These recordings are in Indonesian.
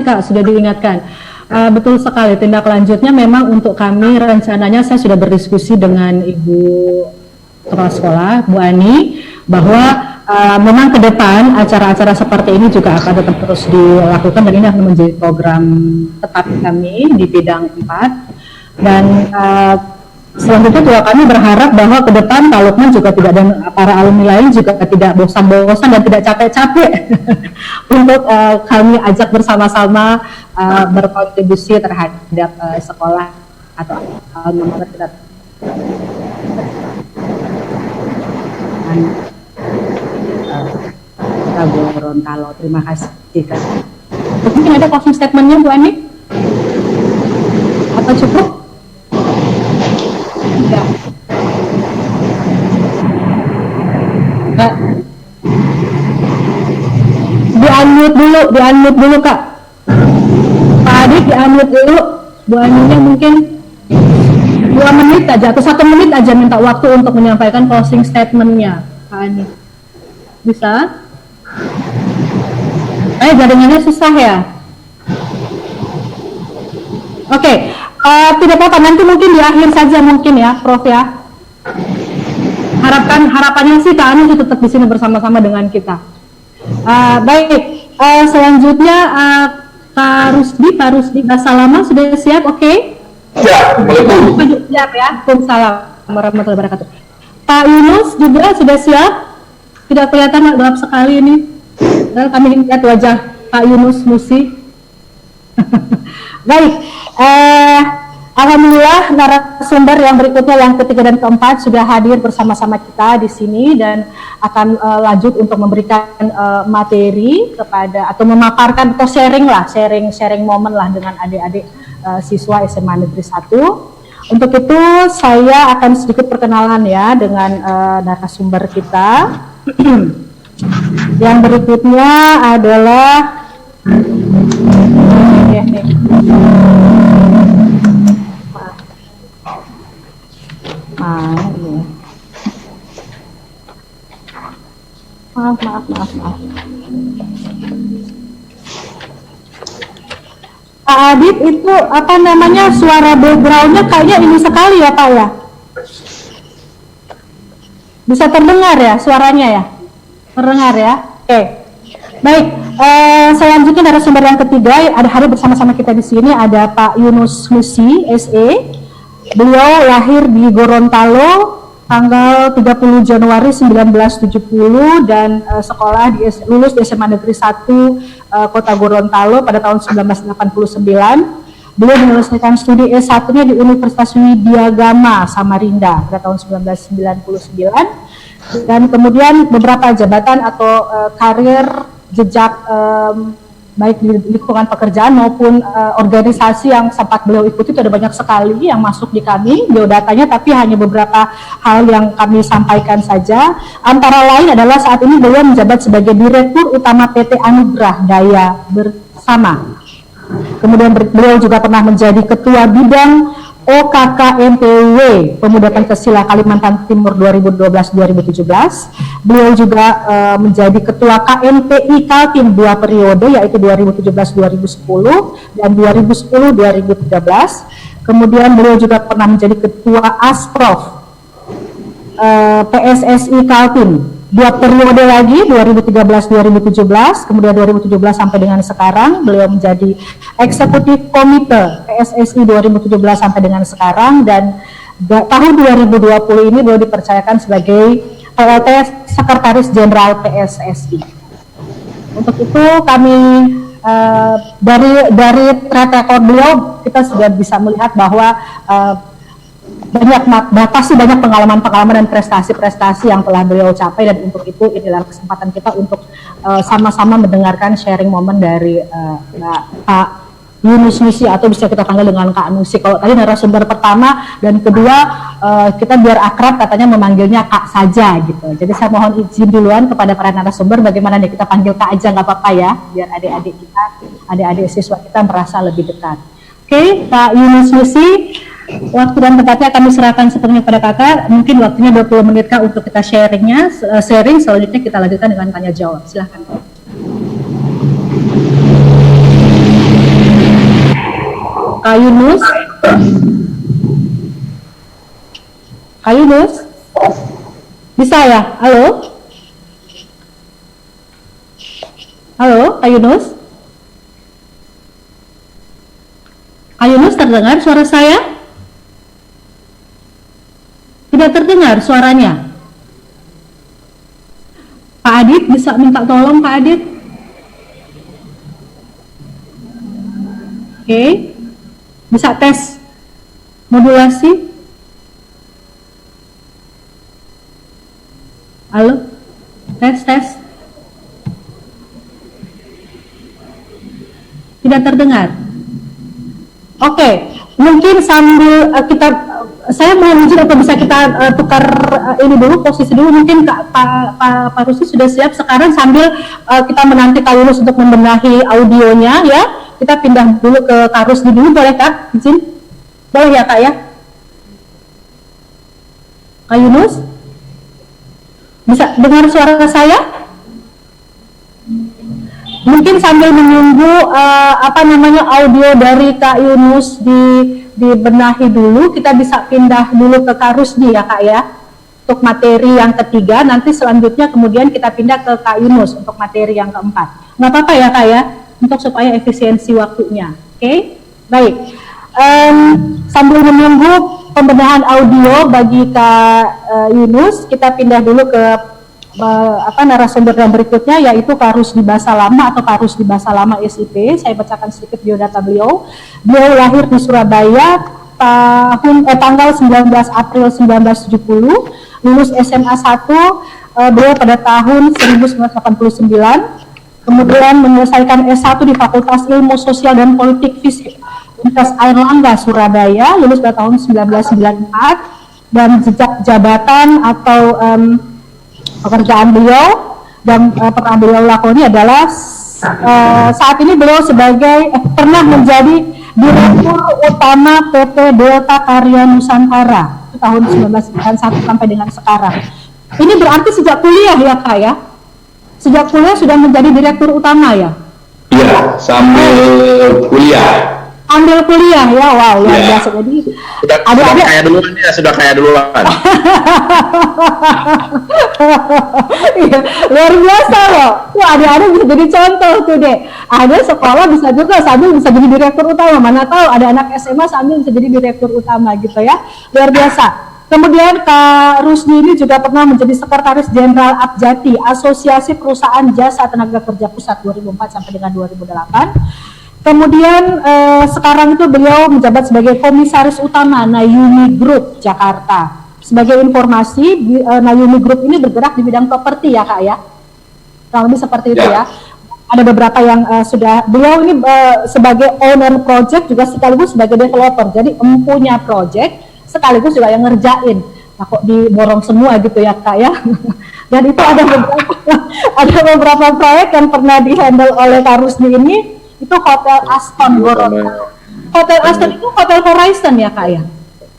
Kak, sudah diingatkan. Betul sekali, tindak lanjutnya memang untuk kami rencananya saya sudah berdiskusi dengan Ibu Kepala Sekolah, Bu Ani, bahwa memang ke depan acara-acara seperti ini juga akan tetap terus dilakukan dan ini akan menjadi program tetap kami di bidang 4 dan selanjutnya juga kami berharap bahwa ke depan Pak Lukman juga tidak dan para alumni lain juga tidak bosan-bosan dan tidak capek-capek untuk kami ajak bersama-sama berkontribusi terhadap sekolah atau alma mater kita Gorontalo. Terima kasih Kak. Mungkin ada closing statementnya Bu Ani? Atau cukup? Enggak. Di-unmute dulu Kak. Pak Adit di-unmute dulu. Bu Aninya mungkin 2 menit aja atau 1 menit aja minta waktu untuk menyampaikan closing statementnya Pak Ani. Bisa? Jaringannya susah ya? Oke. Tidak apa-apa, nanti mungkin di akhir saja mungkin ya, Prof ya. Harapannya sih Kak Anu tetap di sini bersama-sama dengan kita. Baik, selanjutnya Pak Rusdi Basalama sudah siap, oke? Ya, siap ya. Waalaikumsalam warahmatullahi wabarakatuh. Pak Yunus juga sudah siap? Tidak kelihatan gelap sekali ini. Kami lihat wajah Pak Yunus Musi. Baik, alhamdulillah narasumber yang berikutnya yang ketiga dan keempat sudah hadir bersama-sama kita di sini dan akan lanjut untuk memberikan materi kepada atau memaparkan atau sharing momen lah dengan adik-adik siswa SMA Negeri 1. Untuk itu saya akan sedikit perkenalan ya dengan narasumber kita. Yang berikutnya adalah maaf. Pak Adit itu apa namanya suara backgroundnya kayaknya ini sekali ya Pak ya? Bisa terdengar ya suaranya ya? Terdengar ya? Oke. Baik, selanjutnya narasumber yang ketiga ada hadir bersama-sama kita di sini ada Pak Yunus Musi, SE. Beliau lahir di Gorontalo tanggal 30 Januari 1970 dan lulus di SMA Negeri 1 Kota Gorontalo pada tahun 1989. Beliau menyelesaikan studi S1-nya di Universitas Widya Gama Samarinda pada tahun 1999 dan kemudian beberapa jabatan atau karir jejak baik di lingkungan pekerjaan maupun organisasi yang sempat beliau ikuti itu ada banyak sekali yang masuk di kami biodatanya, tapi hanya beberapa hal yang kami sampaikan saja. Antara lain adalah saat ini beliau menjabat sebagai Direktur Utama PT Anugrah Daya Bersama. Kemudian beliau juga pernah menjadi Ketua Bidang OKKMPW Pemuda Pancasila Kalimantan Timur 2012-2017. Beliau juga menjadi Ketua KNPI Kaltim 2 periode yaitu 2017-2010 dan 2010-2013. Kemudian beliau juga pernah menjadi Ketua Asprof PSSI Kaltim 2 periode lagi 2013-2017, kemudian 2017 sampai dengan sekarang beliau menjadi Eksekutif Komite PSSI 2017 sampai dengan sekarang dan tahun 2020 ini beliau dipercayakan sebagai PLT Sekretaris Jenderal PSSI. Untuk itu kami dari track record beliau kita sudah bisa melihat bahwa pasti banyak pengalaman-pengalaman dan prestasi-prestasi yang telah beliau capai dan untuk itu inilah kesempatan kita untuk sama-sama mendengarkan sharing momen dari Pak Yunus Nusi atau bisa kita panggil dengan Kak Nusi. Kalau tadi narasumber pertama dan kedua kita biar akrab katanya memanggilnya Kak saja gitu. Jadi saya mohon izin duluan kepada para narasumber bagaimana nih kita panggil Kak aja nggak apa-apa ya biar adik-adik siswa kita merasa lebih dekat. Oke, Kak Yunus Nusi. Waktu dan tempatnya kami serahkan sepenuhnya pada kakak. Mungkin waktunya 20 menit kak untuk kita sharing. Selanjutnya kita lanjutkan dengan tanya jawab. Silahkan. Kak Yunus? Kak Yunus? Bisa ya? Halo? Halo, Kak Yunus? Kak Yunus, terdengar suara saya? Tidak terdengar suaranya. Pak Adit, bisa minta tolong Pak Adit? Oke. Bisa tes modulasi? Halo? Tes. Tidak terdengar. Oke, mungkin sambil saya mohon izin atau bisa kita tukar ini dulu, posisi dulu. Mungkin Pak Rusdi sudah siap sekarang sambil kita menanti Kak Yunus untuk membenahi audionya ya. Kita pindah dulu ke Kak Rusdi dulu, boleh Kak? Izin? Boleh ya Kak ya? Kak Yunus? Bisa dengar suara saya? Mungkin sambil menunggu audio dari Kak Yunus dibenahi dulu, kita bisa pindah dulu ke Kak Rusdi ya Kak ya, untuk materi yang ketiga. Nanti selanjutnya kemudian kita pindah ke Kak Yunus untuk materi yang keempat. Nggak apa-apa ya Kak ya, untuk supaya efisiensi waktunya. Oke? Baik. Sambil menunggu pembenahan audio bagi Kak Yunus, kita pindah dulu ke narasumber yang berikutnya, yaitu Kak Rusdi Basalama atau Kak Rusdi Basalama SIP. Saya bacakan sedikit biodata beliau. Beliau lahir di Surabaya tanggal 19 April 1970, lulus SMA 1 beliau pada tahun 1989, kemudian menyelesaikan S1 di Fakultas Ilmu Sosial dan Politik Fisik Universitas Airlangga Surabaya, lulus pada tahun 1994, dan jejak jabatan atau pekerjaan beliau dan pernah beliau lakoni adalah saat ini beliau pernah menjadi Direktur Utama PT Delta Karya Nusantara tahun 1991 sampai dengan sekarang. Ini berarti sejak kuliah ya Kak ya? Sejak kuliah sudah menjadi Direktur Utama ya? Iya, sambil kuliah. Ambil kuliah ya, wow, luar biasa. Jadi sudah kaya duluan. Iya, luar biasa loh. Wah, adik-adik bisa jadi contoh tuh deh. Ada sekolah bisa juga sambil bisa jadi direktur utama. Mana tahu ada anak SMA sambil bisa jadi direktur utama gitu ya. Luar biasa. Kemudian Kak Rusdi ini juga pernah menjadi Sekretaris Jenderal Abjati, Asosiasi Perusahaan Jasa Tenaga Kerja Pusat 2004 sampai dengan 2008. Kemudian sekarang itu beliau menjabat sebagai Komisaris Utama Nayumi Group Jakarta. Sebagai informasi, Nayumi Group ini bergerak di bidang properti ya Kak ya? Kurang lebih seperti itu ya. Ada beberapa yang beliau ini sebagai owner project juga sekaligus sebagai developer. Jadi empunya project sekaligus juga yang ngerjain. Nah kok diborong semua gitu ya Kak ya? Dan itu ada beberapa proyek yang pernah dihandle oleh Kak Rusdi ini. Itu Hotel Aston Gorontalo. Hotel Aston itu Hotel Horizon ya Kak ya?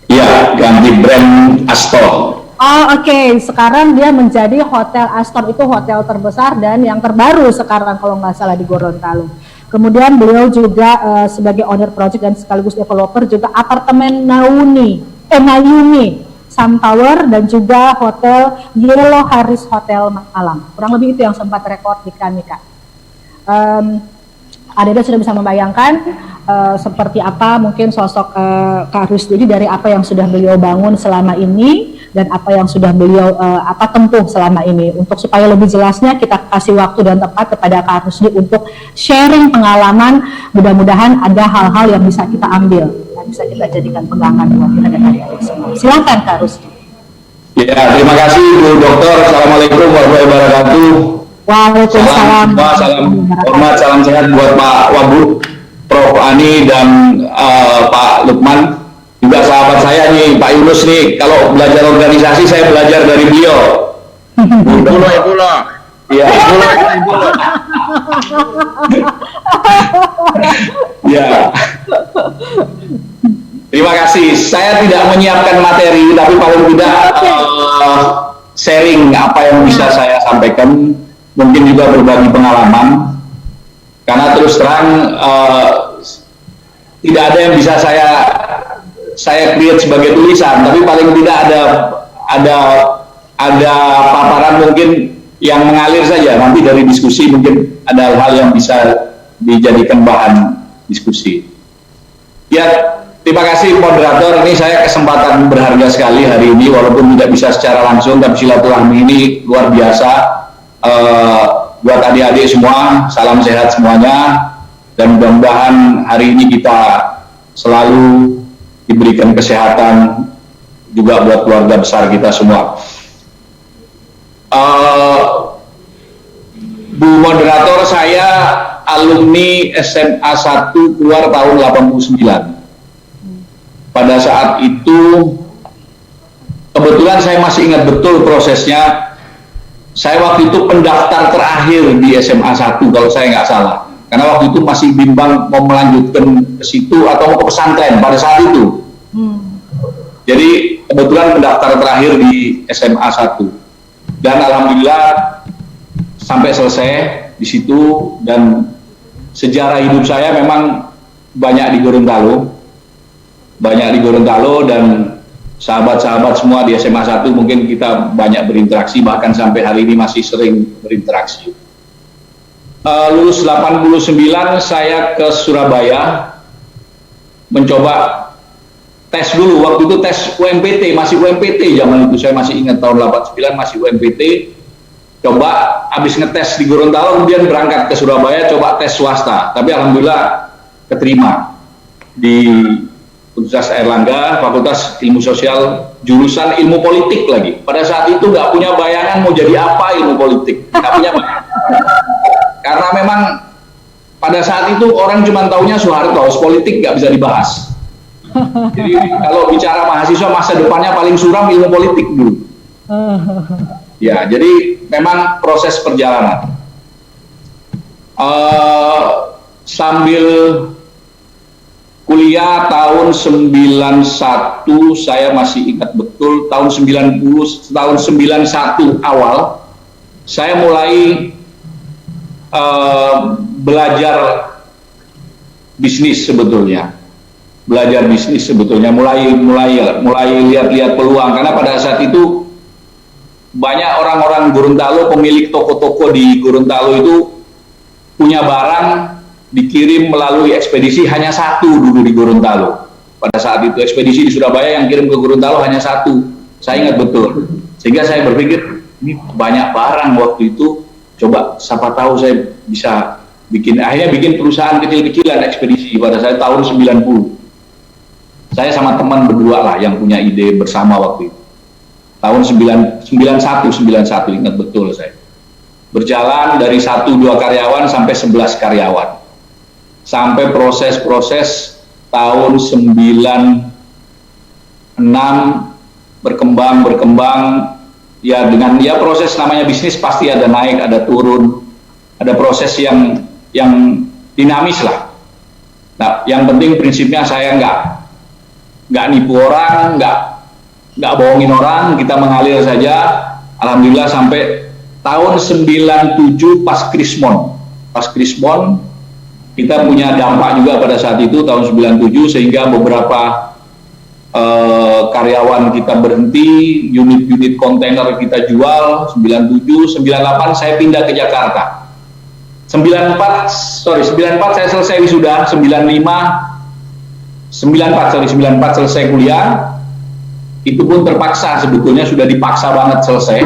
Iya, ganti brand Aston. Oh oke. Sekarang dia menjadi Hotel Aston, itu hotel terbesar dan yang terbaru sekarang kalau nggak salah di Gorontalo. Kemudian beliau juga sebagai owner project dan sekaligus developer juga apartemen Nayumi Sun Tower dan juga Hotel Yellow Harris Hotel Malang. Kurang lebih itu yang sempat rekod di kami Kak. Ada sudah bisa membayangkan seperti apa mungkin sosok Kak Rusdi dari apa yang sudah beliau bangun selama ini dan apa yang sudah beliau tempuh selama ini. Untuk supaya lebih jelasnya kita kasih waktu dan tempat kepada Kak Rusdi untuk sharing pengalaman. Mudah-mudahan ada hal-hal yang bisa kita ambil dan bisa kita jadikan pegangan buat kita dan adik-adik semua. Silakan Kak Rusdi. Ya, terima kasih Bu Dokter. Assalamualaikum warahmatullahi wabarakatuh. Waalaikumsalam. Salam hormat, salam sehat buat Pak Wabub, Prof. Ani dan Pak Lukman, juga sahabat saya nih Pak Yunus nih. Kalau belajar organisasi saya belajar dari beliau. Ibu lo. Iya. Ibu lo. Ya. Terima kasih. Saya tidak menyiapkan materi, tapi paling tidak sharing apa yang bisa saya sampaikan. Mungkin juga berbagi pengalaman, karena terus terang tidak ada yang bisa saya create sebagai tulisan, tapi paling tidak ada paparan mungkin yang mengalir saja. Nanti dari diskusi mungkin ada hal-hal yang bisa dijadikan bahan diskusi. Ya, terima kasih moderator. Ini saya kesempatan berharga sekali hari ini, walaupun tidak bisa secara langsung, tapi silaturahmi ini luar biasa. Buat adik-adik semua, salam sehat semuanya, dan mudah-mudahan hari ini kita selalu diberikan kesehatan juga buat keluarga besar kita semua. Bu moderator, saya alumni SMA 1 keluar tahun 89. Pada saat itu kebetulan saya masih ingat betul prosesnya. Saya waktu itu pendaftar terakhir di SMA 1 kalau saya nggak salah. Karena waktu itu masih bimbang mau melanjutkan ke situ atau mau ke pesantren pada saat itu. Jadi kebetulan pendaftar terakhir di SMA 1. Dan alhamdulillah sampai selesai di situ, dan sejarah hidup saya memang banyak di Gorontalo. Dan sahabat-sahabat semua di SMA 1 mungkin kita banyak berinteraksi, bahkan sampai hari ini masih sering berinteraksi. Lulus 89 saya ke Surabaya mencoba tes dulu. Waktu itu tes UMPT, masih UMPT zaman itu, saya masih ingat tahun 89 masih UMPT. Coba habis ngetes di Gorontalo, kemudian berangkat ke Surabaya coba tes swasta, tapi alhamdulillah keterima di Universitas Airlangga, Fakultas Ilmu Sosial, jurusan ilmu politik lagi. Pada saat itu nggak punya bayangan mau jadi apa ilmu politik, nggak punya bayangan. Karena memang pada saat itu orang cuma taunya Soeharto, politik nggak bisa dibahas. Jadi kalau bicara mahasiswa masa depannya paling suram ilmu politik dulu. Ya, jadi memang proses perjalanan. Sambil kuliah tahun 91, saya masih ingat betul, tahun 91 awal, saya mulai belajar bisnis sebetulnya. Mulai lihat-lihat peluang, karena pada saat itu banyak orang-orang Gorontalo, pemilik toko-toko di Gorontalo itu punya barang dikirim melalui ekspedisi hanya satu dulu di Gorontalo. Pada saat itu ekspedisi di Surabaya yang kirim ke Gorontalo hanya satu, saya ingat betul. Sehingga saya berpikir ini banyak barang waktu itu, coba siapa tahu saya bisa akhirnya bikin perusahaan kecil-kecilan ekspedisi pada saat tahun 90. Saya sama teman berdua lah yang punya ide bersama waktu itu. Tahun 91 ingat betul saya. Berjalan dari 1-2 karyawan sampai 11 karyawan. Sampai proses-proses tahun 96 berkembang ya, dengan ya proses namanya bisnis pasti ada naik, ada turun, ada proses yang dinamis lah. Nah, yang penting prinsipnya saya nggak nipu orang, nggak bohongin orang, kita mengalir saja. Alhamdulillah sampai tahun 97 pas Krismon kita punya dampak juga pada saat itu tahun 97, sehingga beberapa karyawan kita berhenti, unit-unit kontainer kita jual. 97, 98 saya pindah ke Jakarta. 94 saya selesai wisuda, 94 selesai kuliah. Itu pun terpaksa, sebetulnya sudah dipaksa banget selesai.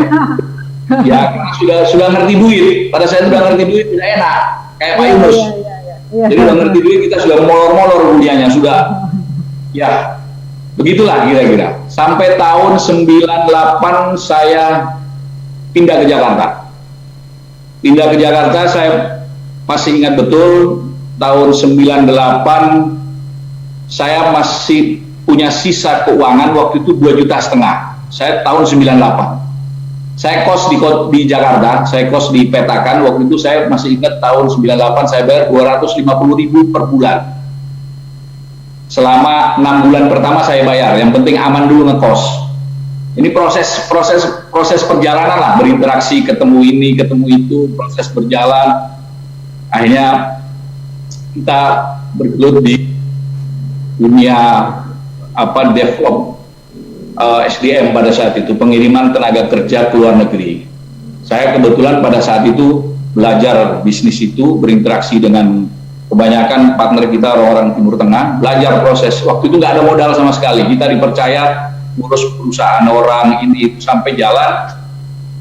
Ya, sudah ngerti duit. Pada saat itu sudah ngerti duit tidak enak, kayak Pak Yunus. Jadi udah ngerti duit, kita sudah molor-molor kuliahnya, sudah. Ya, begitulah kira-kira. Sampai tahun 98 saya pindah ke Jakarta. Saya masih ingat betul tahun 98 saya masih punya sisa keuangan waktu itu 2,5 juta. Saya tahun 98. Saya kos di Jakarta, saya kos di Petakan. Waktu itu saya masih ingat tahun 98 saya bayar 250.000 per bulan. Selama 6 bulan pertama saya bayar, yang penting aman dulu ngekos. Ini proses perjalanan lah, berinteraksi, ketemu ini, ketemu itu, proses berjalan. Akhirnya kita bergelut di dunia develop SDM pada saat itu, pengiriman tenaga kerja ke luar negeri. Saya kebetulan pada saat itu belajar bisnis itu, berinteraksi dengan kebanyakan partner kita orang-orang Timur Tengah, belajar proses. Waktu itu nggak ada modal sama sekali, kita dipercaya ngurus perusahaan orang ini sampai jalan,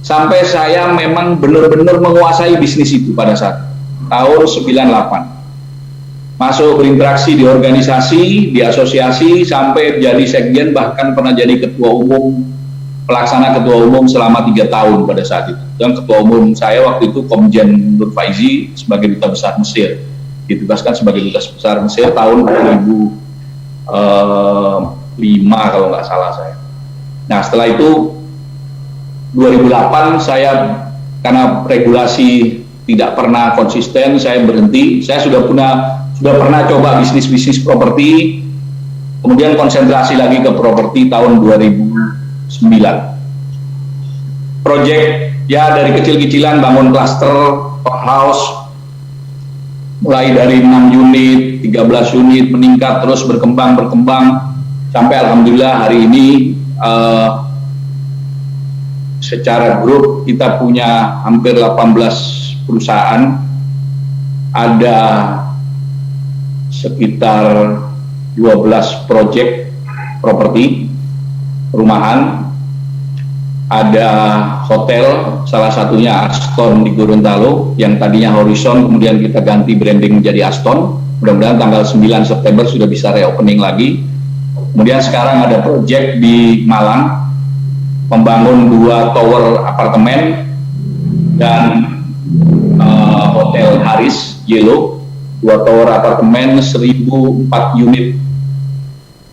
sampai saya memang benar-benar menguasai bisnis itu pada saat tahun 98. Masuk berinteraksi di organisasi, di asosiasi, sampai jadi sekjen, bahkan pernah jadi ketua umum, pelaksana ketua umum selama 3 tahun pada saat itu. Dan ketua umum saya waktu itu Komjen Nur Faizi sebagai duta besar Mesir, ditugaskan sebagai duta besar Mesir tahun 2005 kalau nggak salah saya. Nah setelah itu 2008 saya karena regulasi tidak pernah konsisten, saya berhenti. Saya sudah pernah coba bisnis properti, kemudian konsentrasi lagi ke properti tahun 2009. Project ya dari kecil-kecilan, bangun klaster, townhouse, mulai dari 6 unit, 13 unit, meningkat terus berkembang, sampai alhamdulillah hari ini secara grup kita punya hampir 18 perusahaan, ada sekitar 12 proyek properti perumahan, ada hotel, salah satunya Aston di Gorontalo yang tadinya Horizon, kemudian kita ganti branding menjadi Aston. Mudah-mudahan tanggal 9 September sudah bisa reopening lagi. Kemudian sekarang ada proyek di Malang, membangun 2 tower apartemen dan hotel Haris Yellow, 2 tower apartemen, 1004 unit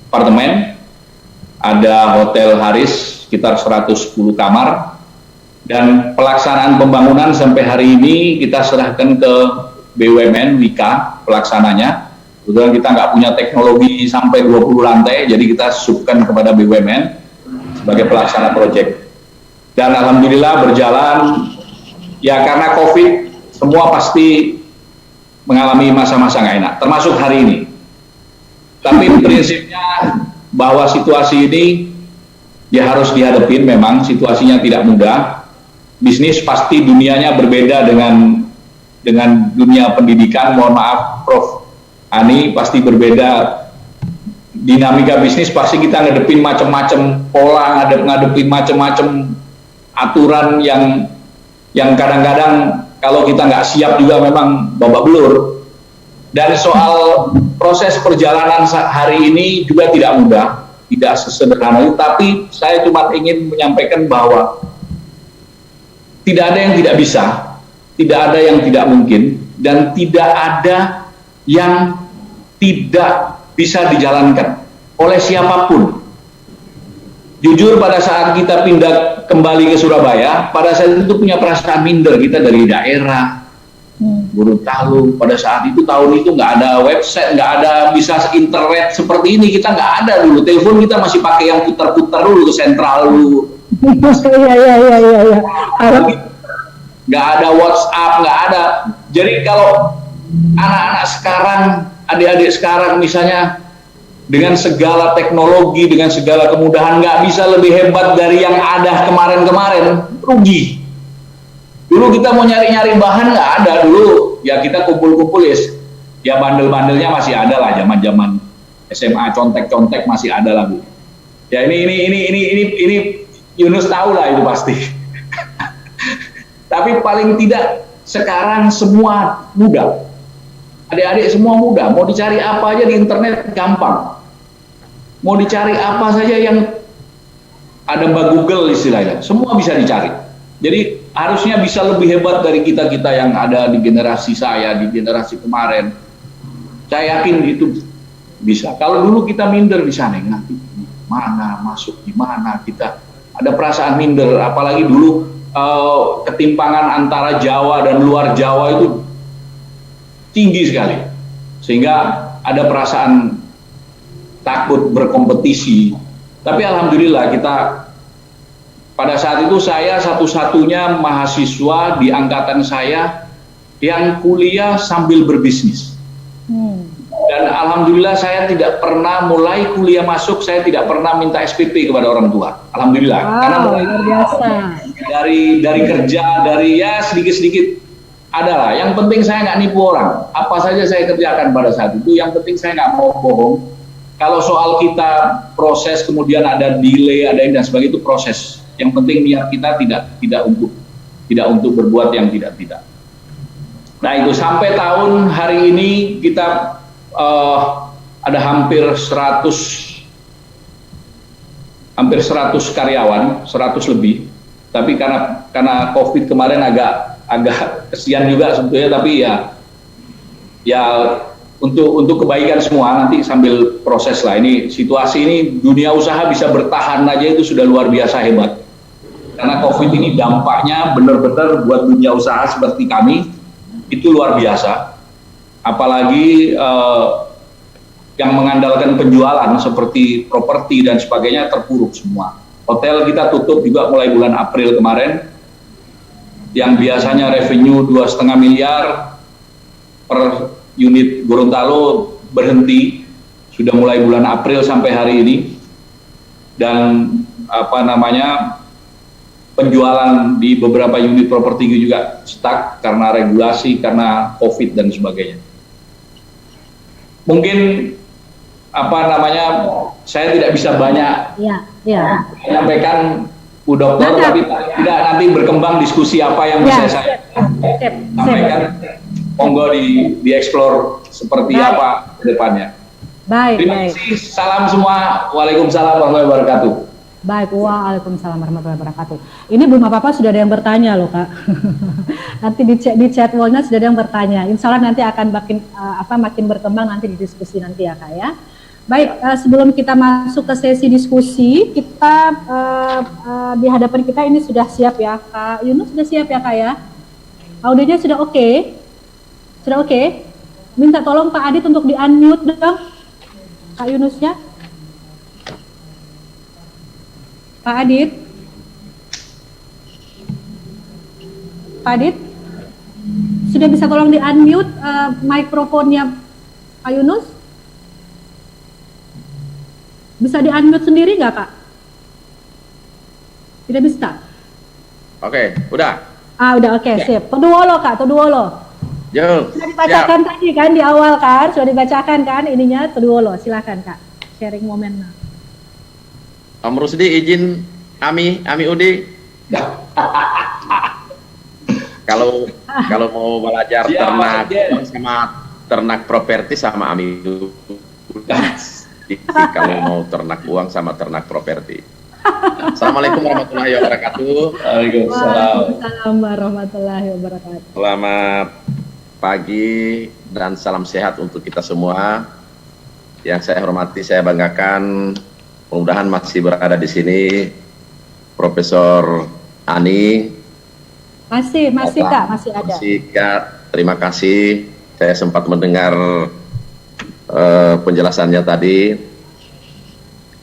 apartemen, ada hotel Haris sekitar 110 kamar, dan pelaksanaan pembangunan sampai hari ini kita serahkan ke BUMN Wika pelaksananya. Kebetulan kita nggak punya teknologi sampai 20 lantai, jadi kita subkan kepada BUMN sebagai pelaksana proyek. Dan alhamdulillah berjalan, ya karena COVID semua pasti mengalami masa-masa nggak enak, termasuk hari ini. Tapi prinsipnya bahwa situasi ini ya harus dihadapin, memang situasinya tidak mudah. Bisnis pasti dunianya berbeda dengan dunia pendidikan. Mohon maaf Prof. Ani, pasti berbeda. Dinamika bisnis pasti kita ngadepin macam-macam pola, ngadepin macam-macam aturan yang kadang-kadang kalau kita nggak siap juga memang babak belur. Dan soal proses perjalanan hari ini juga tidak mudah, tidak sesederhana itu, tapi saya cuma ingin menyampaikan bahwa tidak ada yang tidak bisa, tidak ada yang tidak mungkin, dan tidak ada yang tidak bisa dijalankan oleh siapapun. Jujur pada saat kita pindah kembali ke Surabaya, pada saat itu punya perasaan minder, kita dari daerah, Gorontalo, pada saat itu tahun itu nggak ada website, nggak ada bisa internet seperti ini, kita nggak ada dulu, telepon kita masih pakai yang putar-putar dulu ke sentral dulu. Iya. Nggak ada WhatsApp, nggak ada. Jadi kalau anak-anak sekarang, adik-adik sekarang misalnya, dengan segala teknologi, dengan segala kemudahan, nggak bisa lebih hebat dari yang ada kemarin-kemarin, rugi. Dulu kita mau nyari-nyari bahan nggak ada dulu, ya kita kumpul-kumpul ya bandel-bandelnya masih ada lah, zaman-zaman SMA contek-contek masih ada lah Bu. Ya ini Yunus tahu lah itu pasti. Tapi paling tidak sekarang semua mudah. Adik-adik semua mudah, mau dicari apa aja di internet gampang. Mau dicari apa saja yang ada Mbak Google istilahnya, semua bisa dicari. Jadi harusnya bisa lebih hebat dari kita-kita yang ada di generasi saya, di generasi kemarin. Saya yakin itu bisa. Kalau dulu kita minder di sana, nanti mana, masuk di mana, kita ada perasaan minder. Apalagi dulu ketimpangan antara Jawa dan luar Jawa itu tinggi sekali, sehingga ada perasaan takut berkompetisi. Tapi alhamdulillah kita pada saat itu, saya satu-satunya mahasiswa di angkatan saya yang kuliah sambil berbisnis. Dan alhamdulillah saya tidak pernah mulai kuliah masuk, saya tidak pernah minta SPP kepada orang tua. Alhamdulillah. Karena Wow, luar biasa. dari kerja, dari ya sedikit-sedikit adalah. Yang penting saya nggak nipu orang. Apa saja saya kerjakan pada saat itu. Yang penting saya nggak mau bohong. Kalau soal kita proses kemudian ada delay, ada ini dan sebagainya, itu proses. Yang penting niat kita tidak untuk berbuat yang tidak. Nah itu sampai tahun hari ini kita ada hampir 100 karyawan, 100 lebih. Tapi karena COVID kemarin agak kesian juga sebetulnya, tapi ya untuk kebaikan semua nanti sambil proses lah. Ini situasi ini dunia usaha bisa bertahan aja itu sudah luar biasa hebat. Karena COVID ini dampaknya benar-benar buat dunia usaha seperti kami itu luar biasa. Apalagi yang mengandalkan penjualan seperti properti dan sebagainya terpuruk semua. Hotel kita tutup juga mulai bulan April kemarin, yang biasanya revenue 2,5 miliar per unit Gorontalo berhenti sudah mulai bulan April sampai hari ini. Dan penjualan di beberapa unit properti juga stuck karena regulasi, karena COVID dan sebagainya. Mungkin saya tidak bisa banyak menyampaikan Bu Dokter, tapi tidak nanti berkembang diskusi apa yang bisa saya sampaikan. Monggo dieksplor seperti apa ke depannya. Terima kasih. Salam semua. Waalaikumsalam warahmatullahi wabarakatuh. Baik, waalaikumsalam warahmatullahi wabarakatuh. Ini belum apa-apa sudah ada yang bertanya loh Kak. Nanti di chat wallnya sudah ada yang bertanya. Insya Allah nanti akan makin berkembang nanti di diskusi nanti ya Kak ya. Baik, sebelum kita masuk ke sesi diskusi, kita di hadapan kita ini sudah siap ya Kak Yunus, sudah siap ya Kak ya? Audionya sudah oke? Sudah oke? Minta tolong Pak Adit untuk di-unmute dong Kak Yunusnya. Pak Adit? Pak Adit? Sudah bisa tolong di-unmute mikrofonnya Pak Yunus? Bisa di-unmute sendiri nggak, Kak? Tidak bisa? Oke, udah. Udah oke, sip. Toduolo, Kak, Toduolo. Yo, sudah dibacakan tadi kan di awal kan? Sudah dibacakan kan ininya Toduolo. Silakan, Kak. Sharing momennya. Om Rusdi izin Ami Udi. Kalau mau belajar ternak sama ternak properti sama Ami Udi. Kalau mau ternak uang sama ternak properti. Assalamualaikum warahmatullahi wabarakatuh. Waalaikumsalam warahmatullahi wabarakatuh. Selamat pagi dan salam sehat untuk kita semua. Yang saya hormati, saya banggakan, mudah-mudahan masih berada di sini Profesor Ani. Masih Kak, masih ada. Masih Kak, terima kasih. Saya sempat mendengar penjelasannya tadi.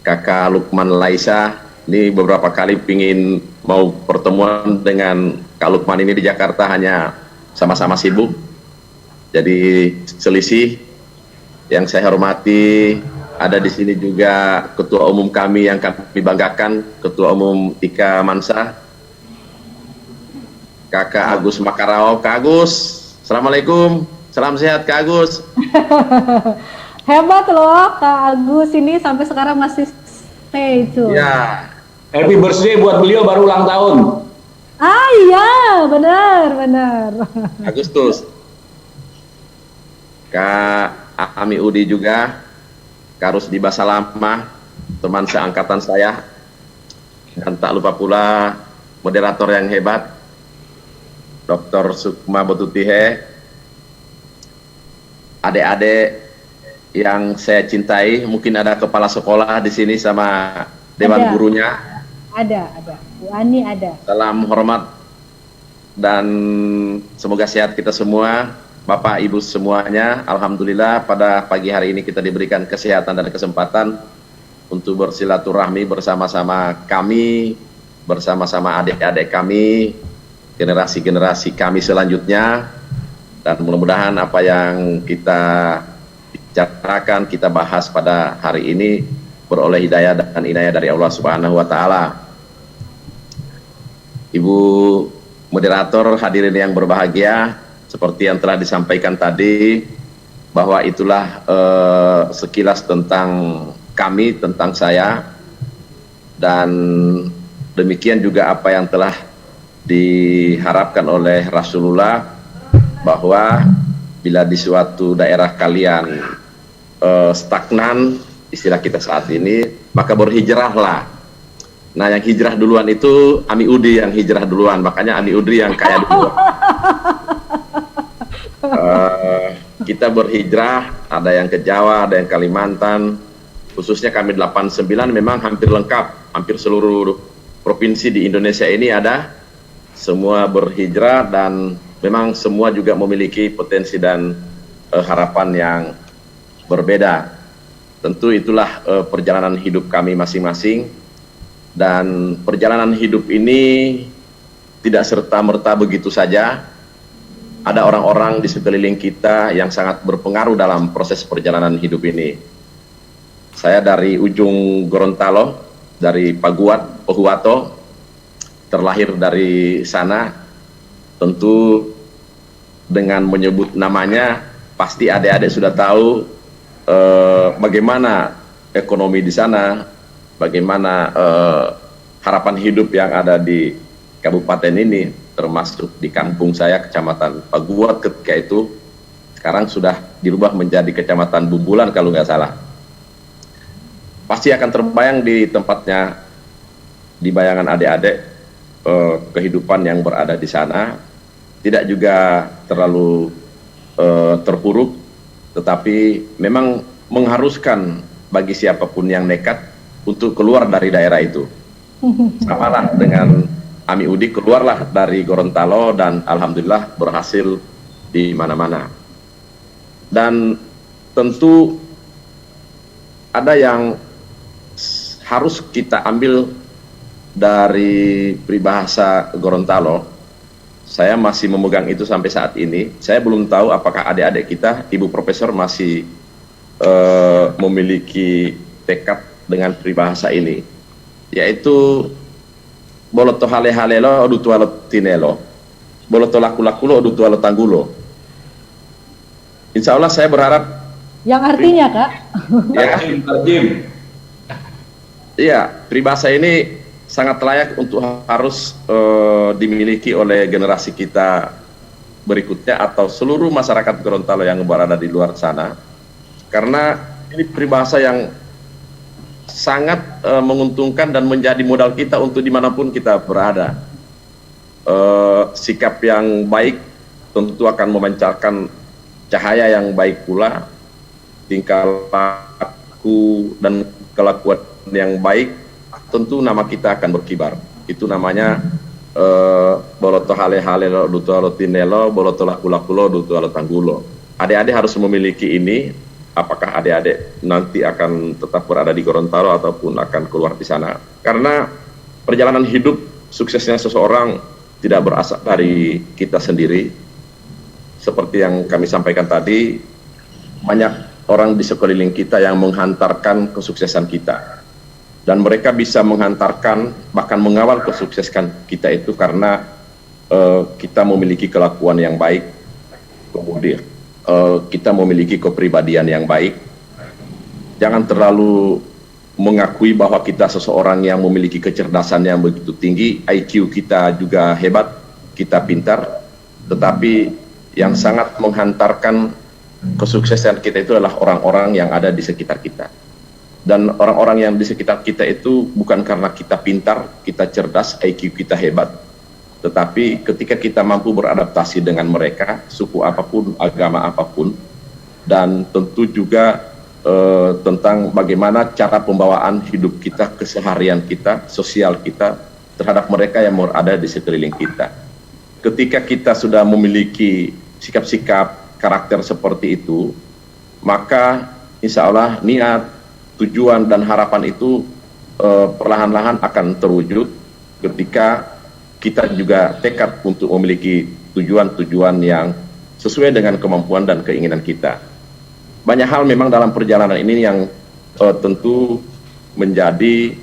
Kakak Lukman Laisa ini beberapa kali pingin mau pertemuan dengan Kak Lukman ini di Jakarta, hanya sama-sama sibuk jadi selisih. Yang saya hormati, ada di sini juga Ketua Umum kami yang kami banggakan, Ketua Umum Ika Mansa, Kakak Agus Makarao. Kak Agus, Assalamualaikum. Salam sehat Kak Agus. Hebat loh Kak Agus ini sampai sekarang masih stay tuh. Ya. Happy birthday buat beliau, baru ulang tahun. Iya, benar. Agustus. Kak Ami Udi juga, Kak Rusdi Basalamah, teman seangkatan saya. Dan tak lupa pula moderator yang hebat, Dr. Sukma Botutihe. Adik-adik yang saya cintai, mungkin ada kepala sekolah di sini sama dewan gurunya. Ada. Bu Ani ada. Salam hormat dan semoga sehat kita semua, Bapak Ibu semuanya. Alhamdulillah pada pagi hari ini kita diberikan kesehatan dan kesempatan untuk bersilaturahmi bersama-sama kami, bersama-sama adik-adik kami, generasi-generasi kami selanjutnya. Dan mudah-mudahan apa yang kita bicarakan, kita bahas pada hari ini beroleh hidayah dan inayah dari Allah Subhanahu wa taala. Ibu moderator, hadirin yang berbahagia, seperti yang telah disampaikan tadi, bahwa itulah sekilas tentang kami, tentang saya, dan demikian juga apa yang telah diharapkan oleh Rasulullah, bahwa bila di suatu daerah kalian stagnan, istilah kita saat ini, maka berhijrahlah. Nah, yang hijrah duluan itu Ami Udi yang hijrah duluan, makanya Ami Udi yang kaya duluan. Kita berhijrah, ada yang ke Jawa, ada yang Kalimantan, khususnya kami 89 memang hampir lengkap, hampir seluruh provinsi di Indonesia ini ada, semua berhijrah dan memang semua juga memiliki potensi dan harapan yang berbeda. Tentu itulah perjalanan hidup kami masing-masing, dan perjalanan hidup ini tidak serta-merta begitu saja. Ada orang-orang di sekeliling kita yang sangat berpengaruh dalam proses perjalanan hidup ini. Saya dari ujung Gorontalo, dari Paguat, Pohuwato, terlahir dari sana. Tentu dengan menyebut namanya, pasti adik-adik sudah tahu bagaimana ekonomi di sana, bagaimana harapan hidup yang ada di kabupaten ini, termasuk di kampung saya, Kecamatan Paguat ketika itu, sekarang sudah dirubah menjadi Kecamatan Bumbulan kalau nggak salah. Pasti akan terbayang di tempatnya, di bayangan adik-adik, kehidupan yang berada di sana, tidak juga terlalu terpuruk, tetapi memang mengharuskan bagi siapapun yang nekat untuk keluar dari daerah itu. Samalah dengan Ami Udi, keluarlah dari Gorontalo dan alhamdulillah berhasil di mana-mana. Dan tentu ada yang harus kita ambil dari peribahasa Gorontalo. Saya masih memegang itu sampai saat ini. Saya belum tahu apakah adik-adik kita, Ibu Profesor masih memiliki tekad dengan peribahasa ini, yaitu boloto hale-halelo odu tualo tinelo, boloto laku-lakulo odu tualo tanggulo. Insya Allah saya berharap yang artinya, Kak, iya, peribahasa ini sangat layak untuk harus dimiliki oleh generasi kita berikutnya atau seluruh masyarakat Gorontalo yang berada di luar sana, karena ini peribahasa yang sangat menguntungkan dan menjadi modal kita untuk dimanapun kita berada. Sikap yang baik tentu akan memancarkan cahaya yang baik pula, tingkah laku dan kelakuan yang baik, tentu nama kita akan berkibar. Itu namanya boloto hale-hale lo dutu alo tinelo, boloto laku-laku lo dutu alo tanggulo. Adik-adik harus memiliki ini. Apakah adik-adik nanti akan tetap berada di Gorontalo ataupun akan keluar di sana? Karena perjalanan hidup suksesnya seseorang tidak berasal dari kita sendiri. Seperti yang kami sampaikan tadi, banyak orang di sekeliling kita yang menghantarkan kesuksesan kita. Dan mereka bisa menghantarkan, bahkan mengawal kesuksesan kita itu karena kita memiliki kelakuan yang baik, kemudian kita memiliki kepribadian yang baik. Jangan terlalu mengakui bahwa kita seseorang yang memiliki kecerdasan yang begitu tinggi, IQ kita juga hebat, kita pintar, tetapi yang sangat menghantarkan kesuksesan kita itu adalah orang-orang yang ada di sekitar kita. Dan orang-orang yang di sekitar kita itu bukan karena kita pintar, kita cerdas, IQ kita hebat, tetapi ketika kita mampu beradaptasi dengan mereka, suku apapun, agama apapun, dan tentu juga tentang bagaimana cara pembawaan hidup kita, keseharian kita, sosial kita terhadap mereka yang berada di sekeliling kita. Ketika kita sudah memiliki sikap-sikap karakter seperti itu, maka insya Allah niat, tujuan, dan harapan itu perlahan-lahan akan terwujud ketika kita juga tekad untuk memiliki tujuan-tujuan yang sesuai dengan kemampuan dan keinginan kita. banyak hal memang dalam perjalanan ini yang tentu menjadi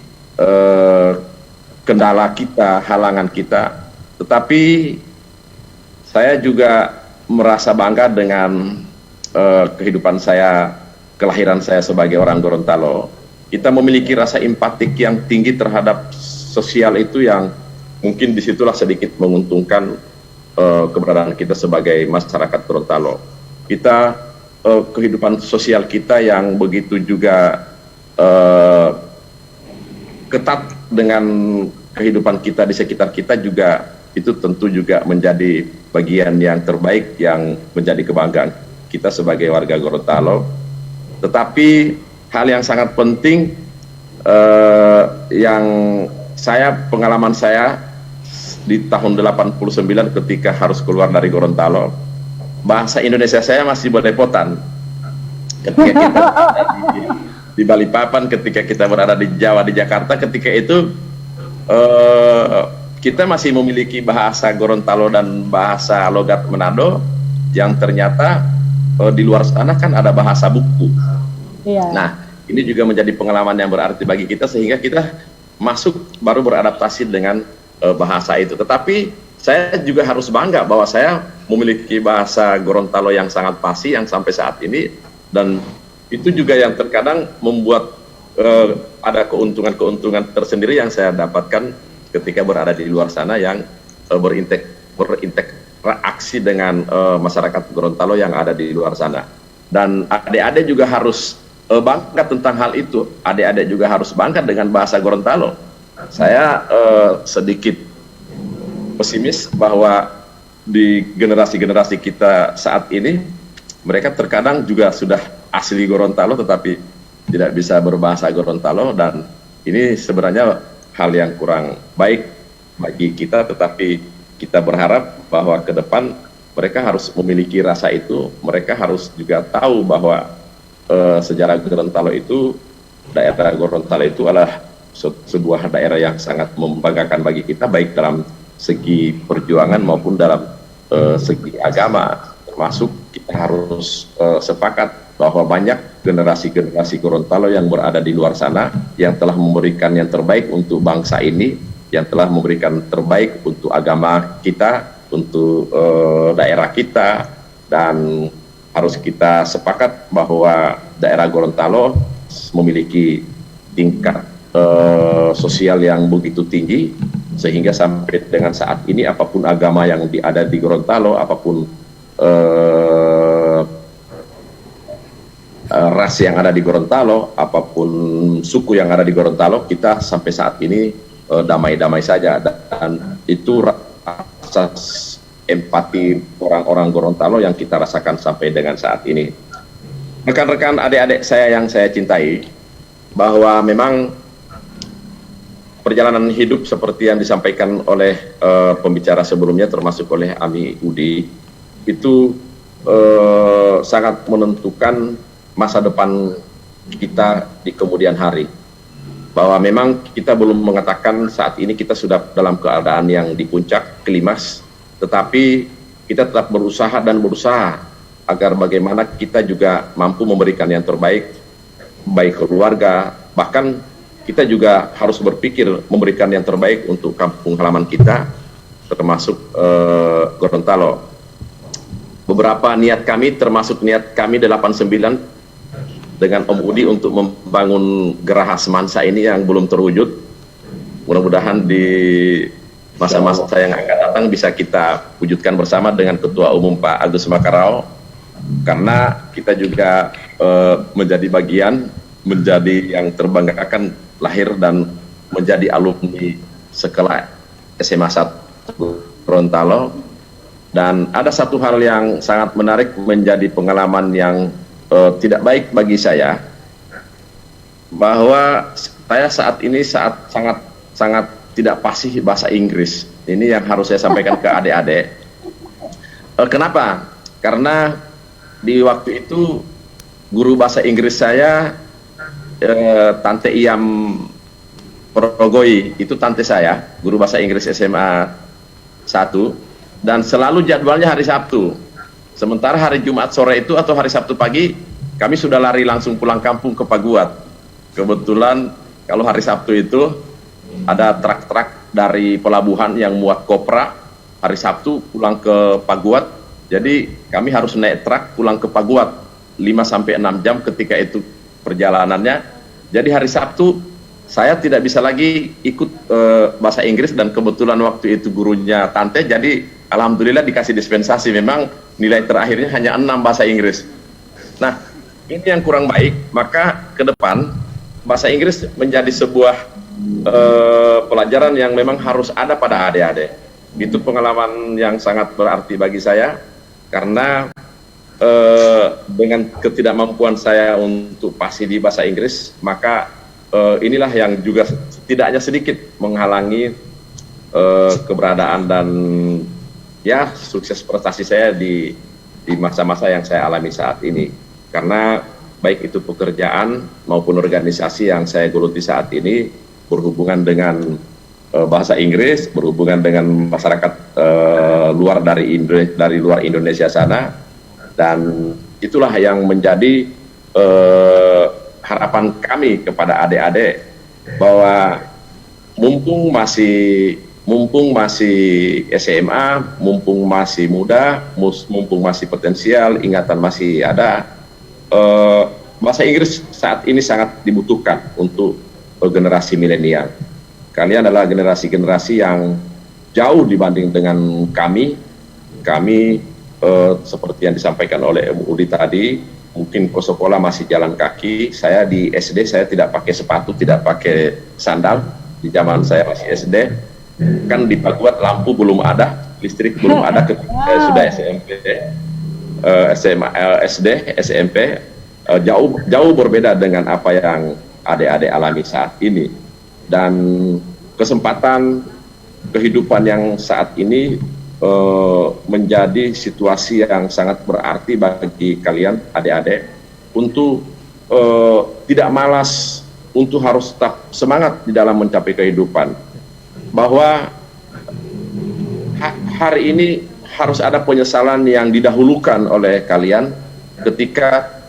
kendala kita, halangan kita. Tetapi saya juga merasa bangga dengan kehidupan saya, kelahiran saya sebagai orang Gorontalo. Kita memiliki rasa empatik yang tinggi terhadap sosial itu, yang mungkin disitulah sedikit menguntungkan keberadaan kita sebagai masyarakat Gorontalo. Kita kehidupan sosial kita yang begitu juga ketat dengan kehidupan kita di sekitar kita juga, itu tentu juga menjadi bagian yang terbaik yang menjadi kebanggaan kita sebagai warga Gorontalo. Tetapi hal yang sangat penting yang pengalaman saya di tahun 89 ketika harus keluar dari Gorontalo, bahasa Indonesia saya masih belepotan. Ketika kita di Balikpapan, ketika kita berada di Jawa, di Jakarta, ketika itu kita masih memiliki bahasa Gorontalo dan bahasa logat Manado yang ternyata di luar sana kan ada bahasa buku. Iya. Nah, ini juga menjadi pengalaman yang berarti bagi kita, sehingga kita masuk baru beradaptasi dengan bahasa itu. Tetapi saya juga harus bangga bahwa saya memiliki bahasa Gorontalo yang sangat fasih yang sampai saat ini, dan itu juga yang terkadang membuat ada keuntungan-keuntungan tersendiri yang saya dapatkan ketika berada di luar sana, yang berinteraksi dengan masyarakat Gorontalo yang ada di luar sana. Dan adik-adik juga harus bangga tentang hal itu. Adik-adik juga harus bangga dengan bahasa Gorontalo. Saya sedikit pesimis bahwa di generasi-generasi kita saat ini, mereka terkadang juga sudah asli Gorontalo tetapi tidak bisa berbahasa Gorontalo, dan ini sebenarnya hal yang kurang baik bagi kita. Tetapi kita berharap bahwa ke depan mereka harus memiliki rasa itu, mereka harus juga tahu bahwa sejarah Gorontalo itu, daerah Gorontalo itu adalah sebuah daerah yang sangat membanggakan bagi kita, baik dalam segi perjuangan maupun dalam segi agama. Termasuk kita harus sepakat bahwa banyak generasi-generasi Gorontalo yang berada di luar sana yang telah memberikan yang terbaik untuk bangsa ini, yang telah memberikan terbaik untuk agama kita, untuk daerah kita. Dan harus kita sepakat bahwa daerah Gorontalo memiliki tingkat sosial yang begitu tinggi, sehingga sampai dengan saat ini apapun agama yang ada di Gorontalo, apapun ras yang ada di Gorontalo, apapun suku yang ada di Gorontalo, kita sampai saat ini damai-damai saja. Dan itu rasa empati orang-orang Gorontalo yang kita rasakan sampai dengan saat ini. Rekan-rekan, adik-adik saya yang saya cintai, bahwa memang perjalanan hidup seperti yang disampaikan oleh pembicara sebelumnya, termasuk oleh Ami Udi, itu sangat menentukan masa depan kita di kemudian hari. Bahwa memang kita belum mengatakan saat ini kita sudah dalam keadaan yang di puncak, klimaks, tetapi kita tetap berusaha agar bagaimana kita juga mampu memberikan yang terbaik, baik keluarga, bahkan kita juga harus berpikir memberikan yang terbaik untuk kampung halaman kita, termasuk Gorontalo. Beberapa niat kami, termasuk niat kami 89 dengan Om Udi untuk membangun Geraha Semansa ini yang belum terwujud. Mudah-mudahan di masa-masa yang akan datang bisa kita wujudkan bersama dengan Ketua Umum Pak Agus Makarao, karena kita juga menjadi bagian, menjadi yang terbanggakan lahir dan menjadi alumni sekolah SMA 1 Gorontalo. Dan ada satu hal yang sangat menarik, menjadi pengalaman yang tidak baik bagi saya, bahwa saya saat ini sangat tidak fasih bahasa Inggris. Ini yang harus saya sampaikan ke adik-adik. Kenapa? Karena di waktu itu guru bahasa Inggris saya, Tante Iyam Progoi, itu tante saya, guru bahasa Inggris SMA 1, dan selalu jadwalnya hari Sabtu. Sementara hari Jumat sore itu atau hari Sabtu pagi kami sudah lari langsung pulang kampung ke Paguat. Kebetulan kalau hari Sabtu itu ada truk-truk dari pelabuhan yang muat kopra, hari Sabtu pulang ke Paguat. Jadi kami harus naik truk pulang ke Paguat 5-6 jam ketika itu perjalanannya. Jadi hari Sabtu saya tidak bisa lagi ikut bahasa Inggris, dan kebetulan waktu itu gurunya Tante, jadi alhamdulillah dikasih dispensasi. Memang nilai terakhirnya hanya 6 bahasa Inggris. Nah, ini yang kurang baik, maka ke depan bahasa Inggris menjadi sebuah pelajaran yang memang harus ada pada adik-adik. Itu pengalaman yang sangat berarti bagi saya, karena dengan ketidakmampuan saya untuk fasih di bahasa Inggris, maka inilah yang juga setidaknya sedikit menghalangi keberadaan dan ya sukses prestasi saya di masa-masa yang saya alami saat ini. Karena baik itu pekerjaan maupun organisasi yang saya geluti saat ini berhubungan dengan bahasa Inggris, berhubungan dengan masyarakat dari luar Indonesia sana, dan itulah yang menjadi harapan kami kepada adik-adik, bahwa mumpung masih SMA, mumpung masih muda, mumpung masih potensial, ingatan masih ada, bahasa Inggris saat ini sangat dibutuhkan untuk generasi milenial. Kalian adalah generasi-generasi yang jauh dibanding dengan kami. Seperti yang disampaikan oleh Udi tadi, mungkin ke sekolah masih jalan kaki. Saya di SD saya tidak pakai sepatu, tidak pakai sandal. Di zaman saya masih SD, kan di Paguat lampu belum ada, listrik belum ada ketika saya sudah SMP, SMA, SD, SMP. Jauh berbeda dengan apa yang adik-adik alami saat ini. Dan kesempatan kehidupan yang saat ini menjadi situasi yang sangat berarti bagi kalian adik-adik untuk tidak malas, untuk harus tetap semangat di dalam mencapai kehidupan. Bahwa hari ini harus ada penyesalan yang didahulukan oleh kalian ketika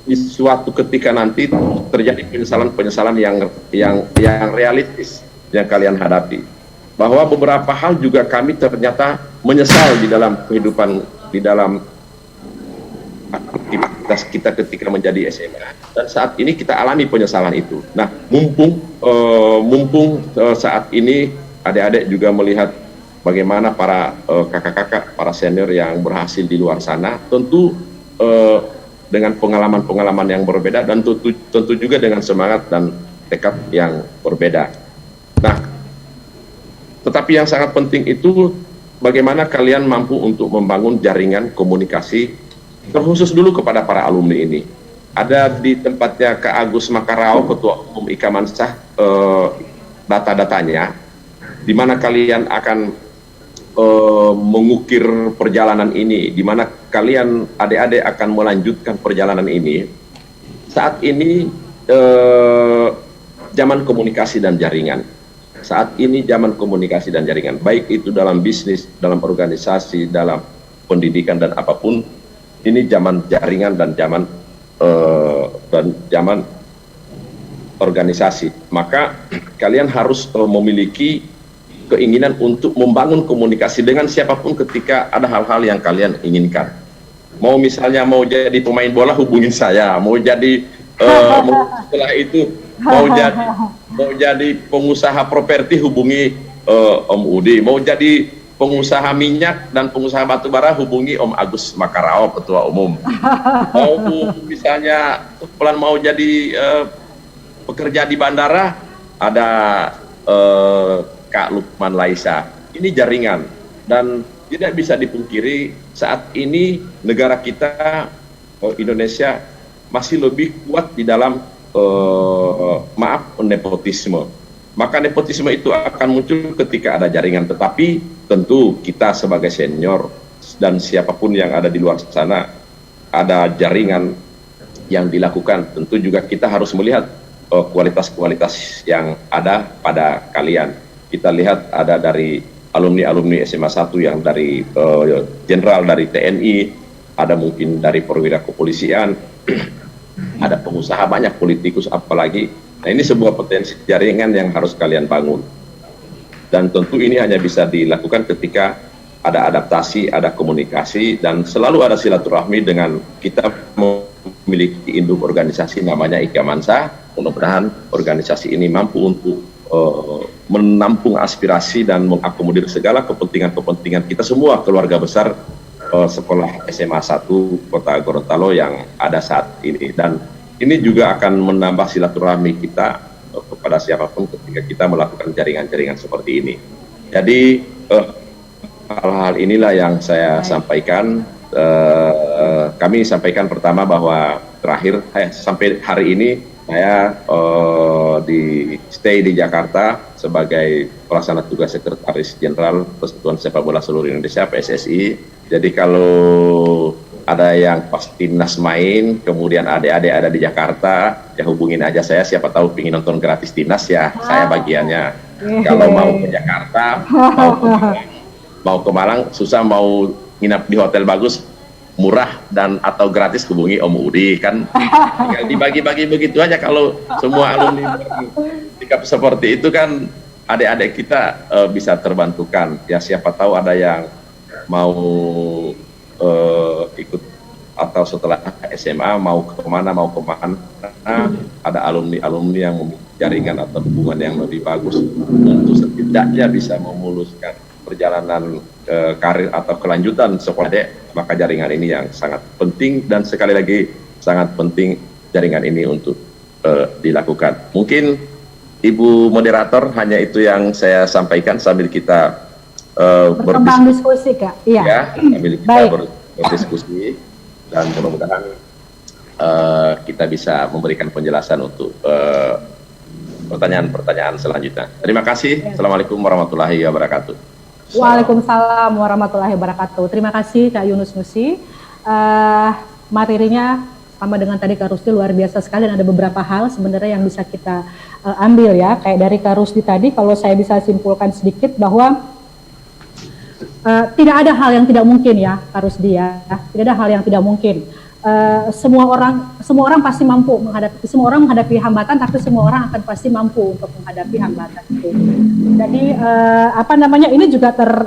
di suatu ketika nanti terjadi penyesalan yang realistis yang kalian hadapi. Bahwa beberapa hal juga kami ternyata menyesal di dalam kehidupan, di dalam aktivitas kita ketika menjadi SMA, dan saat ini kita alami penyesalan itu. Nah, mumpung saat ini adik-adik juga melihat bagaimana para kakak-kakak, para senior yang berhasil di luar sana, tentu dengan pengalaman-pengalaman yang berbeda, dan tentu juga dengan semangat dan tekad yang berbeda. Nah, tetapi yang sangat penting itu bagaimana kalian mampu untuk membangun jaringan komunikasi, terkhusus dulu kepada para alumni ini. Ada di tempatnya Kak Agus Makarao, Ketua Umum Ika-Mansah, data-datanya, di mana kalian akan mengukir perjalanan ini, di mana kalian adik-adik akan melanjutkan perjalanan ini. Saat ini zaman komunikasi dan jaringan. Saat ini zaman komunikasi dan jaringan, baik itu dalam bisnis, dalam organisasi, dalam pendidikan dan apapun, ini zaman jaringan dan zaman organisasi. Maka kalian harus memiliki keinginan untuk membangun komunikasi dengan siapapun ketika ada hal-hal yang kalian inginkan. Mau misalnya mau jadi pemain bola, hubungin saya. Mau jadi setelah itu mau jadi pengusaha properti, hubungi Om Udi. Mau jadi pengusaha minyak dan pengusaha batubara, hubungi Om Agus Makarao, Ketua Umum. Mau misalnya mau jadi pekerja di bandara, ada Kak Lukman Laisa. Ini jaringan, dan tidak bisa dipungkiri saat ini negara kita, Indonesia, masih lebih kuat di dalam nepotisme. Maka nepotisme itu akan muncul ketika ada jaringan, tetapi tentu kita sebagai senior dan siapapun yang ada di luar sana, ada jaringan yang dilakukan, tentu juga kita harus melihat kualitas-kualitas yang ada pada kalian. Kita lihat ada dari alumni SMA 1 yang dari jenderal dari TNI, ada mungkin dari perwira kepolisian, ada pengusaha banyak, politikus apalagi. Nah, ini sebuah potensi jaringan yang harus kalian bangun. Dan tentu ini hanya bisa dilakukan ketika ada adaptasi, ada komunikasi, dan selalu ada silaturahmi dengan kita memiliki induk organisasi namanya Ikamansa. Mudah-mudahan organisasi ini mampu untuk menampung aspirasi dan mengakomodir segala kepentingan-kepentingan kita semua, keluarga besar sekolah SMA 1 Kota Gorontalo yang ada saat ini. Dan ini juga akan menambah silaturahmi kita kepada siapapun ketika kita melakukan jaringan-jaringan seperti ini. Jadi hal-hal inilah yang saya sampaikan. Kami sampaikan pertama bahwa terakhir sampai hari ini saya di stay di Jakarta sebagai pelaksana tugas Sekretaris Jenderal Persatuan Sepak Bola Seluruh Indonesia (PSSI). Jadi kalau ada yang pas timnas main, kemudian adik-adik ada di Jakarta, ya hubungin aja saya. Siapa tahu pingin nonton gratis timnas ya, saya bagiannya. Kalau mau ke Jakarta, mau ke Malang, susah mau nginap di hotel bagus, murah dan atau gratis, hubungi Om Udi kan. Tinggal dibagi-bagi begitu aja. Kalau semua alumni sikap seperti itu kan adik-adik kita bisa terbantukan. Ya siapa tahu ada yang mau ikut atau setelah SMA mau kemana ada alumni yang memiliki jaringan atau hubungan yang lebih bagus untuk setidaknya bisa memuluskan perjalanan karir atau kelanjutan sekolah. Maka jaringan ini yang sangat penting, dan sekali lagi sangat penting jaringan ini untuk dilakukan. Mungkin Ibu moderator, hanya itu yang saya sampaikan sambil kita berkembang diskusi, Kak. Iya. Ya, sambil kita berdiskusi, dan mudah-mudahan kita bisa memberikan penjelasan untuk pertanyaan-pertanyaan selanjutnya. Terima kasih. Assalamualaikum warahmatullahi wabarakatuh. Waalaikumsalam warahmatullahi wabarakatuh. Terima kasih Kak Yunus Nusi. Materinya sama dengan tadi Kak Rusdi luar biasa sekali, dan ada beberapa hal sebenarnya yang bisa kita ambil ya. Kayak dari Kak Rusdi tadi, kalau saya bisa simpulkan sedikit bahwa tidak ada hal yang tidak mungkin ya Kak Rusdi ya. Tidak ada hal yang tidak mungkin. Semua orang pasti mampu menghadapi, semua orang menghadapi hambatan, tapi semua orang akan pasti mampu untuk menghadapi hambatan itu. Jadi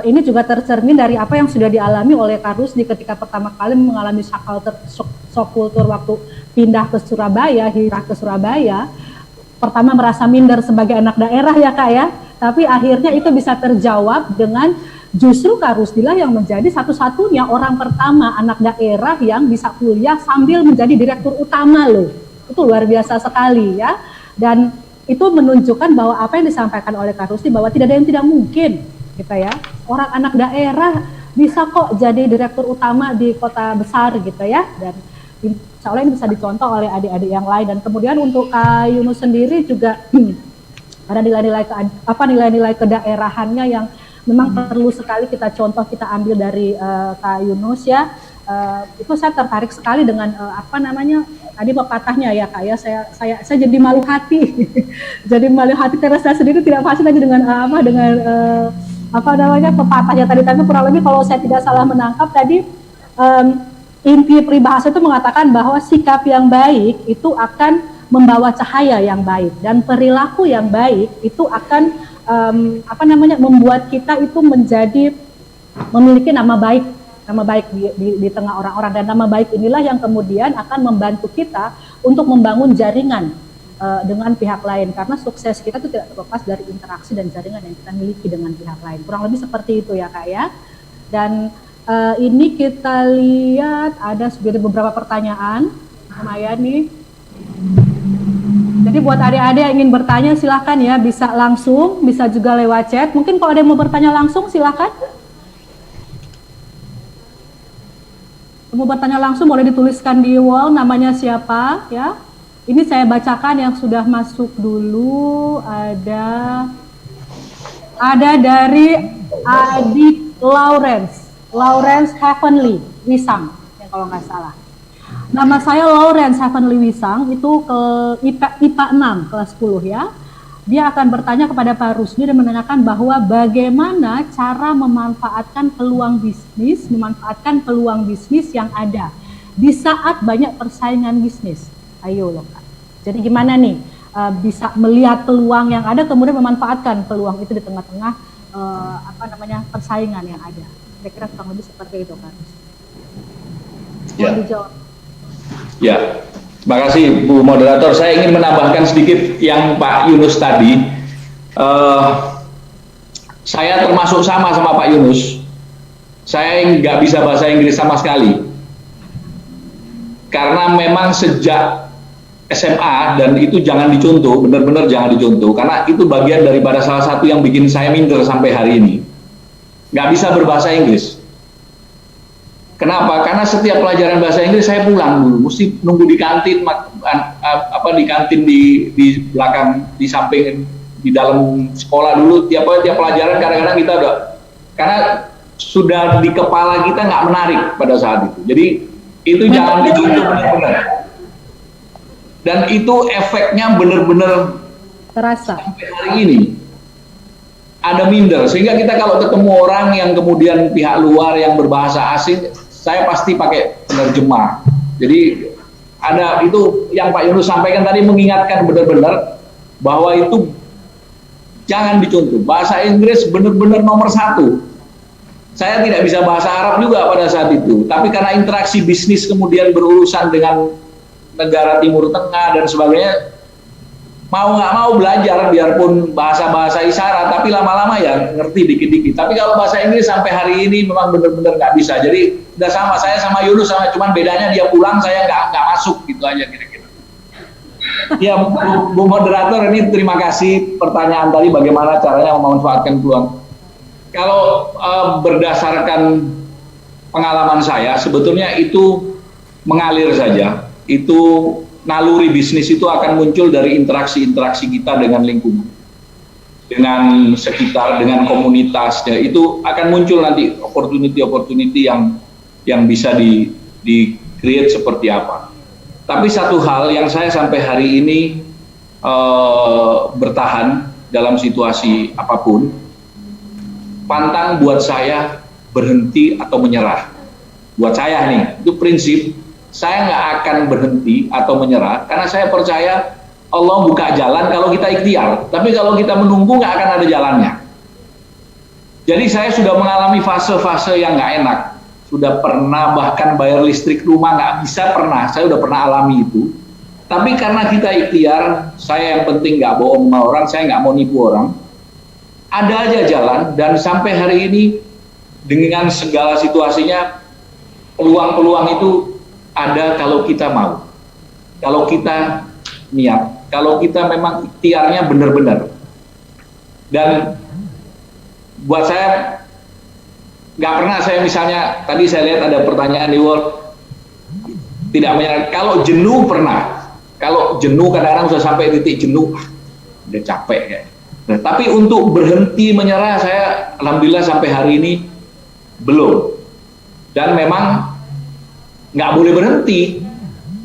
ini juga tercermin dari apa yang sudah dialami oleh Kak Rusdi ketika pertama kali mengalami shock kultur waktu pindah ke Surabaya, hijrah ke Surabaya. Pertama merasa minder sebagai anak daerah ya Kak ya, tapi akhirnya itu bisa terjawab dengan justru Kak Rusdilah yang menjadi satu-satunya orang pertama anak daerah yang bisa kuliah sambil menjadi direktur utama loh. Itu luar biasa sekali ya. Dan itu menunjukkan bahwa apa yang disampaikan oleh Kak Rusdi bahwa tidak ada yang tidak mungkin gitu ya. Orang anak daerah bisa kok jadi direktur utama di kota besar gitu ya. Dan insya Allah ini bisa dicontoh oleh adik-adik yang lain. Dan kemudian untuk Kak Yunus sendiri juga ada nilai-nilai kedaerahannya yang memang perlu sekali kita contoh, kita ambil dari Kak Yunus ya. Itu saya tertarik sekali dengan tadi pepatahnya ya Kak ya. Saya jadi malu hati. Jadi malu hati karena saya sendiri tidak pasti tadi dengan pepatahnya tadi, tapi kurang lebih kalau saya tidak salah menangkap tadi inti peribahasa itu mengatakan bahwa sikap yang baik itu akan membawa cahaya yang baik, dan perilaku yang baik itu akan membuat kita itu menjadi memiliki nama baik di tengah orang-orang, dan nama baik inilah yang kemudian akan membantu kita untuk membangun jaringan dengan pihak lain, karena sukses kita itu tidak terlepas dari interaksi dan jaringan yang kita miliki dengan pihak lain. Kurang lebih seperti itu ya Kak ya. Dan ini kita lihat ada beberapa pertanyaan lumayan nih. Jadi buat adik-adik yang ingin bertanya silahkan ya, bisa langsung, bisa juga lewat chat. Mungkin kalau ada yang mau bertanya langsung silahkan. Mau bertanya langsung boleh dituliskan di wall namanya siapa ya. Ini saya bacakan yang sudah masuk dulu. Ada dari Adik Lawrence Heavenly Wisang ya, kalau nggak salah. Nama saya Lawrence Heavenly Wisang, itu ke IPA 6 kelas 10 ya. Dia akan bertanya kepada Pak Rusdi dan menanyakan bahwa bagaimana cara memanfaatkan peluang bisnis yang ada di saat banyak persaingan bisnis. Ayo loh Kak. Jadi gimana nih bisa melihat peluang yang ada kemudian memanfaatkan peluang itu di tengah-tengah persaingan yang ada. Kira-kira kurang lebih seperti itu Kak. Ya. Mau dijawab. Ya, terima kasih Bu Moderator. Saya ingin menambahkan sedikit yang Pak Yunus tadi. Saya termasuk sama Pak Yunus. Saya nggak bisa bahasa Inggris sama sekali. Karena memang sejak SMA, dan itu jangan dicontoh, benar-benar jangan dicontoh, karena itu bagian daripada salah satu yang bikin saya minder sampai hari ini. Nggak bisa berbahasa Inggris. Kenapa? Karena setiap pelajaran bahasa Inggris saya pulang dulu, mesti nunggu di kantin, di kantin di belakang, di samping, di dalam sekolah dulu. Tiap pelajaran kadang-kadang kita udah, karena sudah di kepala kita nggak menarik pada saat itu. Jadi itu jangan dicontoh benar-benar. Dan itu efeknya benar-benar terasa sampai hari ini. Ada minder, sehingga kita kalau ketemu orang yang kemudian pihak luar yang berbahasa asing, saya pasti pakai penerjemah. Jadi ada itu yang Pak Yunus sampaikan tadi, mengingatkan benar-benar bahwa itu jangan dicontoh. Bahasa Inggris benar-benar nomor satu. Saya tidak bisa bahasa Arab juga pada saat itu, tapi karena interaksi bisnis kemudian berurusan dengan negara Timur Tengah dan sebagainya, mau nggak mau belajar biarpun bahasa-bahasa isyarat, tapi lama-lama ya ngerti dikit-dikit. Tapi kalau bahasa Inggris sampai hari ini memang benar-benar nggak bisa. Jadi udah sama, saya sama Yunus sama, cuman bedanya dia pulang, saya nggak masuk, gitu aja kira-kira. Ya, Bu Moderator, ini terima kasih pertanyaan tadi bagaimana caranya memanfaatkan peluang. Kalau berdasarkan pengalaman saya, sebetulnya itu mengalir saja. Itu naluri bisnis itu akan muncul dari interaksi-interaksi kita dengan lingkungan, dengan sekitar, dengan komunitasnya. Itu akan muncul nanti opportunity yang bisa di create seperti apa. Tapi satu hal yang saya sampai hari ini bertahan dalam situasi apapun, pantang buat saya berhenti atau menyerah. Buat saya nih, itu prinsip. Saya nggak akan berhenti atau menyerah, karena saya percaya Allah buka jalan kalau kita ikhtiar. Tapi kalau kita menunggu, nggak akan ada jalannya. Jadi saya sudah mengalami fase-fase yang nggak enak. Sudah pernah bahkan bayar listrik rumah nggak bisa, pernah. Saya udah pernah alami itu. Tapi karena kita ikhtiar, saya yang penting nggak bohong sama orang, saya nggak mau nipu orang. Ada aja jalan, dan sampai hari ini dengan segala situasinya, peluang-peluang itu ada kalau kita mau, kalau kita niat, kalau kita memang ikhtiarnya benar-benar. Dan buat saya, nggak pernah saya misalnya, tadi saya lihat ada pertanyaan di Word, tidak menyerah. Kalau jenuh pernah, kalau jenuh kadang-kadang sudah sampai titik jenuh, udah capek ya. Nah, tapi untuk berhenti menyerah, saya alhamdulillah sampai hari ini belum. Dan memang nggak boleh berhenti.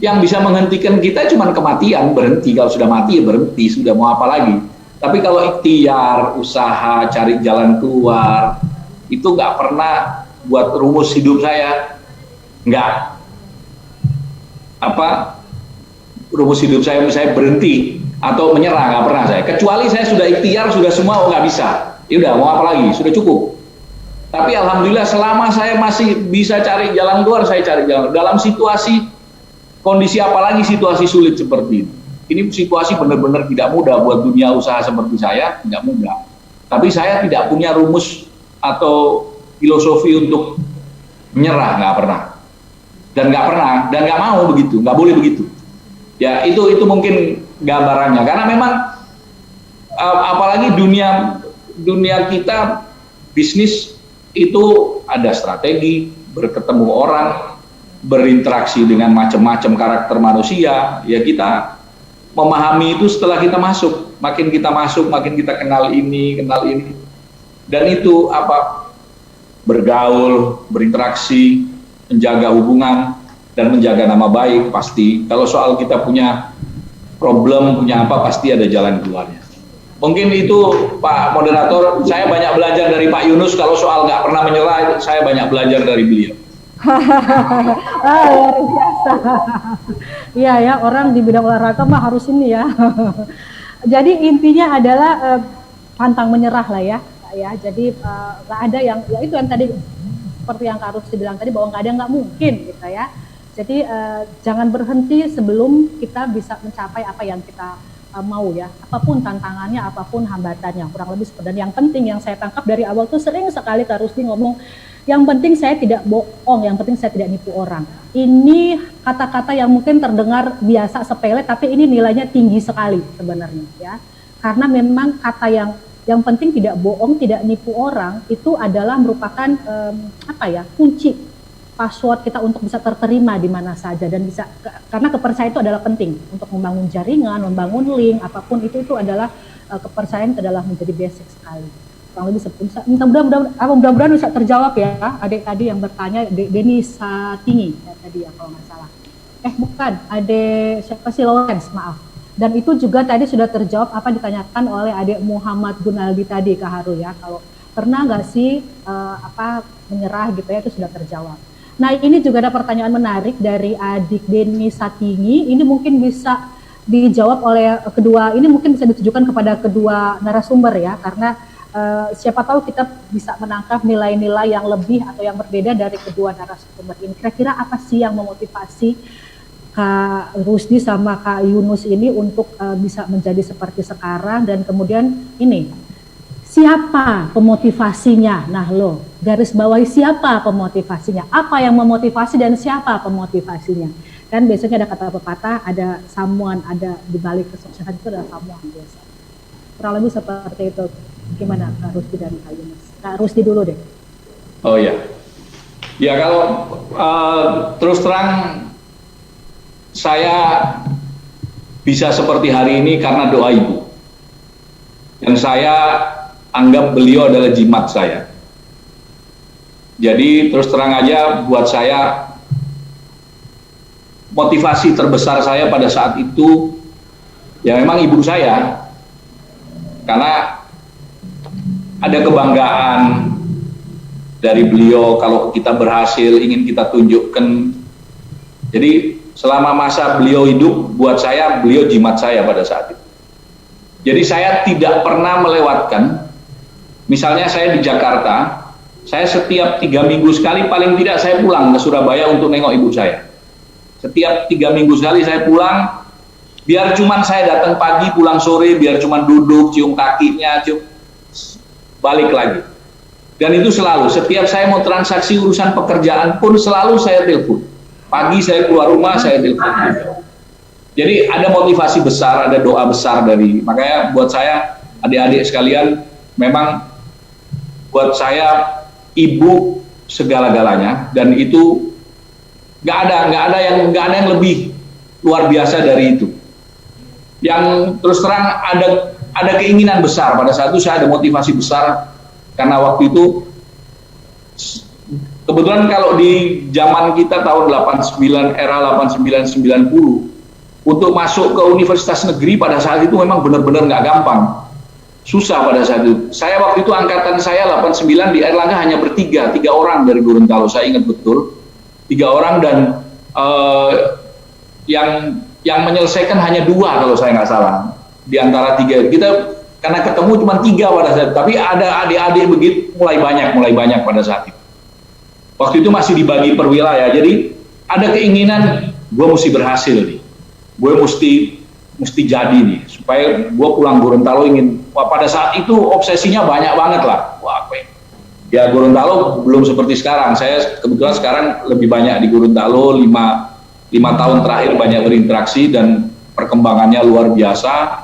Yang bisa menghentikan kita cuma kematian, berhenti. Kalau sudah mati ya berhenti, sudah mau apa lagi. Tapi kalau ikhtiar, usaha, cari jalan keluar, itu nggak pernah buat rumus hidup saya. Nggak. Rumus hidup saya misalnya berhenti atau menyerah, nggak pernah saya. Kecuali saya sudah ikhtiar, sudah semua, nggak bisa. Ya udah, mau apa lagi? Sudah cukup. Tapi alhamdulillah selama saya masih bisa cari jalan keluar, saya cari jalan. Dalam situasi, kondisi apalagi situasi sulit seperti ini. Ini situasi benar-benar tidak mudah buat dunia usaha seperti saya, tidak mudah. Tapi saya tidak punya rumus atau filosofi untuk menyerah, nggak pernah. Dan nggak pernah, dan nggak mau begitu, nggak boleh begitu. Ya, itu mungkin gambarannya. Karena memang apalagi dunia kita, bisnis itu ada strategi, berketemu orang, berinteraksi dengan macam-macam karakter manusia. Ya, kita memahami itu setelah kita masuk. Makin kita masuk, makin kita kenal ini. Dan itu bergaul, berinteraksi, menjaga hubungan, dan menjaga nama baik pasti. Kalau soal kita punya problem, punya apa, pasti ada jalan keluarnya. Mungkin itu Pak Moderator, saya banyak belajar dari Pak Yunus. Kalau soal nggak pernah menyerah, saya banyak belajar dari beliau. Luar biasa. Iya ya, orang di bidang olahraga mah harus ini ya. Jadi intinya adalah pantang menyerah lah ya. Ya, jadi nggak ada yang, ya itu yang tadi seperti yang Kak Rusdi bilang tadi bahwa nggak ada nggak mungkin gitu ya. Jadi jangan berhenti sebelum kita bisa mencapai apa yang kita mau ya, apapun tantangannya, apapun hambatannya, kurang lebih seperti. Dan yang penting yang saya tangkap dari awal tuh sering sekali Kak Rusdi ngomong, yang penting saya tidak bohong, yang penting saya tidak nipu orang. Ini kata-kata yang mungkin terdengar biasa sepele, tapi ini nilainya tinggi sekali sebenarnya ya. Karena memang kata yang penting tidak bohong, tidak nipu orang itu adalah merupakan kunci password kita untuk bisa terterima di mana saja dan bisa, karena kepercayaan itu adalah penting untuk membangun jaringan, membangun link, apapun itu adalah kepercayaan adalah menjadi basic sekali. Kurang lebih mudah-mudahan bisa terjawab ya adik tadi yang bertanya, Deni Satingi ya, tadi ya kalau nggak salah. Bukan, adik siapa sih, Lawrence, maaf. Dan itu juga tadi sudah terjawab apa ditanyakan oleh adik Muhammad Gunaldi tadi, Kak Haru ya, kalau pernah nggak sih menyerah gitu ya, itu sudah terjawab. Nah ini juga ada pertanyaan menarik dari adik Deni Satingi, ini mungkin bisa dijawab oleh kedua, ini mungkin bisa ditujukan kepada kedua narasumber ya, karena siapa tahu kita bisa menangkap nilai-nilai yang lebih atau yang berbeda dari kedua narasumber ini. Kira-kira apa sih yang memotivasi Kak Rusdi sama Kak Yunus ini untuk bisa menjadi seperti sekarang, dan kemudian ini siapa pemotivasinya? Nah lo garis bawahi siapa pemotivasinya, apa yang memotivasi dan siapa pemotivasinya. Kan biasanya ada kata pepatah, ada someone, ada di balik kesuksesan itu ada someone biasa. Kurang lebih seperti itu. Gimana Kak Rusdi dan Kak Yunus? Kak Rusdi dulu deh. Oh ya, ya kalau terus terang saya bisa seperti hari ini karena doa ibu. Dan saya anggap beliau adalah jimat saya. Jadi terus terang aja buat saya, motivasi terbesar saya pada saat itu ya memang ibu saya. Karena ada kebanggaan dari beliau kalau kita berhasil, ingin kita tunjukkan. Jadi selama masa beliau hidup, buat saya beliau jimat saya pada saat itu. Jadi saya tidak pernah melewatkan, misalnya saya di Jakarta, saya setiap 3 minggu sekali paling tidak saya pulang ke Surabaya untuk nengok ibu saya. Setiap 3 minggu sekali saya pulang, biar cuman saya datang pagi pulang sore, biar cuman duduk, cium kakinya, balik lagi. Dan itu selalu, setiap saya mau transaksi urusan pekerjaan pun selalu saya telepon. Pagi saya keluar rumah, saya telepon. Jadi ada motivasi besar, ada doa besar dari, makanya buat saya, adik-adik sekalian, memang buat saya ibu segala-galanya, dan itu nggak ada yang lebih luar biasa dari itu. Yang terus terang ada keinginan besar pada saat itu, saya ada motivasi besar karena waktu itu kebetulan kalau di zaman kita tahun 89, era 89-90, untuk masuk ke universitas negeri pada saat itu memang benar-benar nggak gampang, susah pada saat itu. Saya waktu itu angkatan saya 89 di Airlangga hanya bertiga, 3 orang dari Gorontalo, saya ingat betul, 3 orang, dan yang menyelesaikan hanya 2 kalau saya nggak salah di antara 3 kita, karena ketemu cuma 3 pada saat itu, tapi ada adik-adik begitu mulai banyak pada saat itu. Waktu itu masih dibagi per wilayah, jadi ada keinginan gue mesti berhasil nih, gue mesti jadi nih, supaya gue pulang Gorontalo ingin, pada saat itu obsesinya banyak banget lah. Ya Gorontalo belum seperti sekarang, saya kebetulan sekarang lebih banyak di Gorontalo, 5 tahun terakhir banyak berinteraksi dan perkembangannya luar biasa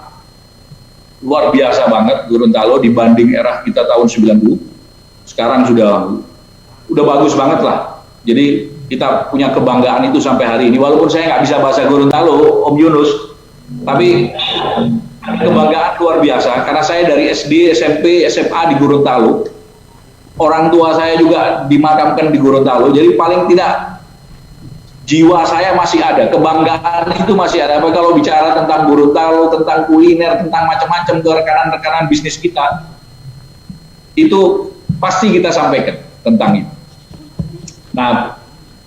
banget Gorontalo dibanding era kita tahun 90. Sekarang sudah bagus banget lah. Jadi kita punya kebanggaan itu sampai hari ini, walaupun saya nggak bisa bahasa Gorontalo, Om Yunus, tapi kebanggaan luar biasa karena saya dari SD, SMP, SMA di Gorontalo. Orang tua saya juga dimakamkan di Gorontalo, jadi paling tidak jiwa saya masih ada, kebanggaan itu masih ada. Apa kalau bicara tentang Gorontalo, tentang kuliner, tentang macam-macam ke rekan-rekan bisnis kita, itu pasti kita sampaikan tentang itu. Nah,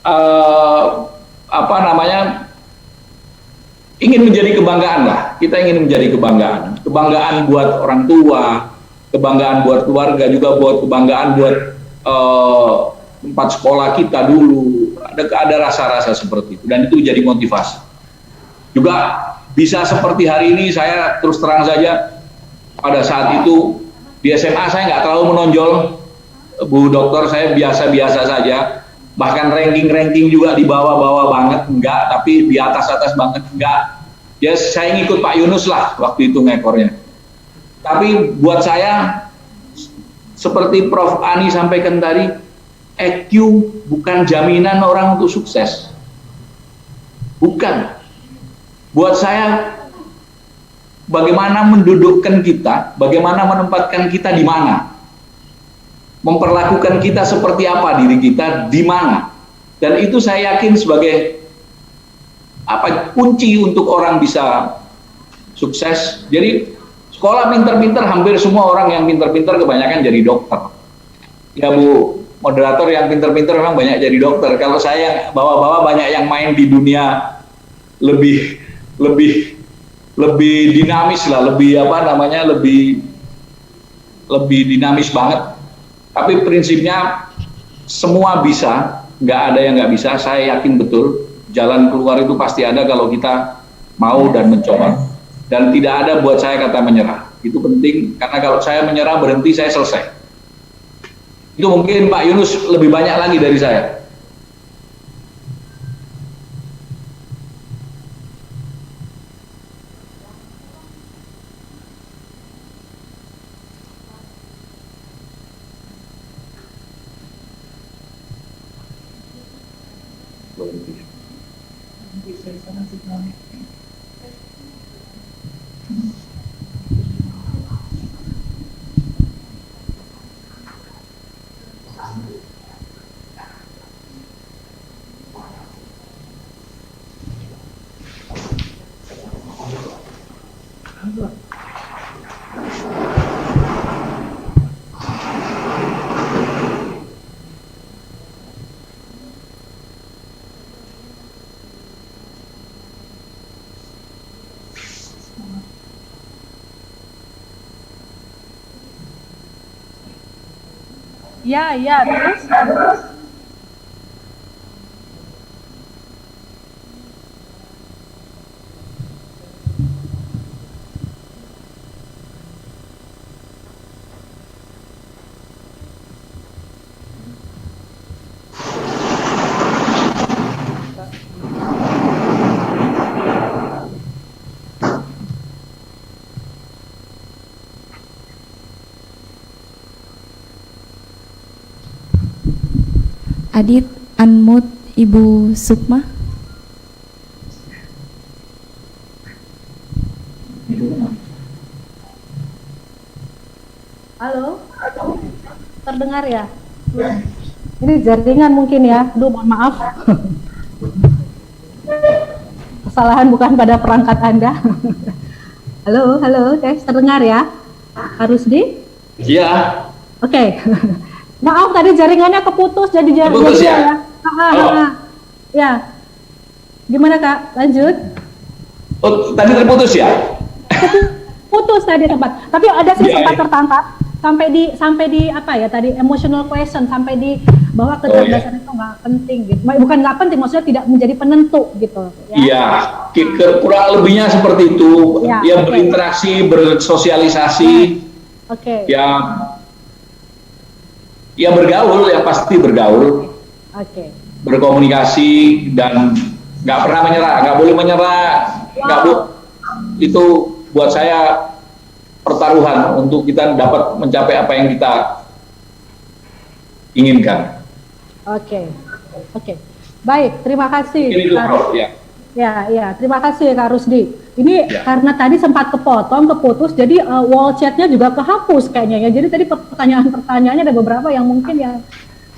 eh, apa namanya, ingin menjadi kebanggaan lah. Kita ingin menjadi kebanggaan buat orang tua, kebanggaan buat keluarga, juga buat kebanggaan buat tempat sekolah kita dulu. Ada rasa-rasa seperti itu, dan itu jadi motivasi. Juga bisa seperti hari ini, saya terus terang saja, pada saat itu di SMA saya nggak terlalu menonjol, Bu Dokter, saya biasa-biasa saja. Bahkan ranking juga di bawah-bawah banget, enggak, tapi di atas-atas banget, enggak. Ya saya ngikut Pak Yunus lah waktu itu ngekornya. Tapi buat saya, seperti Prof. Ani sampaikan tadi, EQ bukan jaminan orang untuk sukses. Bukan. Buat saya, bagaimana mendudukkan kita, bagaimana menempatkan kita di mana, memperlakukan kita seperti apa diri kita di mana, dan itu saya yakin sebagai kunci untuk orang bisa sukses. Jadi sekolah pinter-pinter, hampir semua orang yang pinter-pinter kebanyakan jadi dokter. Ya Bu moderator, yang pinter-pinter memang banyak jadi dokter. Kalau saya bawa-bawa banyak yang main di dunia lebih dinamis lah, lebih dinamis banget. Tapi prinsipnya semua bisa, nggak ada yang nggak bisa. Saya yakin betul jalan keluar itu pasti ada kalau kita mau dan mencoba. Dan tidak ada buat saya kata menyerah. Itu penting, karena kalau saya menyerah, berhenti, saya selesai. Itu mungkin Pak Yunus lebih banyak lagi dari saya. Ya, terus. Adit, unmute Ibu Sukma. Halo, terdengar ya? Ini jaringan mungkin ya, aduh mohon maaf. Kesalahan bukan pada perangkat Anda. Halo, tes terdengar ya? Harus di? Iya. Oke. Maaf tadi jaringannya keputus, jadi Keputus ya? Ya. Gimana Kak? Lanjut. Oh, tadi terputus ya? Putus tadi sempat. Tapi ada sih sempat tertangkap sampai di apa ya tadi, emotional question, sampai di bahwa kecerdasan itu nggak penting gitu. Bukan nggak penting, maksudnya tidak menjadi penentu gitu. Iya, kurang lebihnya seperti itu. Ya, berinteraksi, bersosialisasi. Oke. Ya bergaul, ya pasti bergaul. Oke. Berkomunikasi dan nggak pernah menyerah, nggak boleh menyerah. Itu buat saya pertaruhan untuk kita dapat mencapai apa yang kita inginkan. Oke. Baik, terima kasih. Ini dulu, Prof, ya. Ya, terima kasih Kak Rusdi. Ini karena tadi sempat keputus, jadi wall chatnya juga kehapus kayaknya ya. Jadi tadi pertanyaannya ada beberapa yang mungkin yang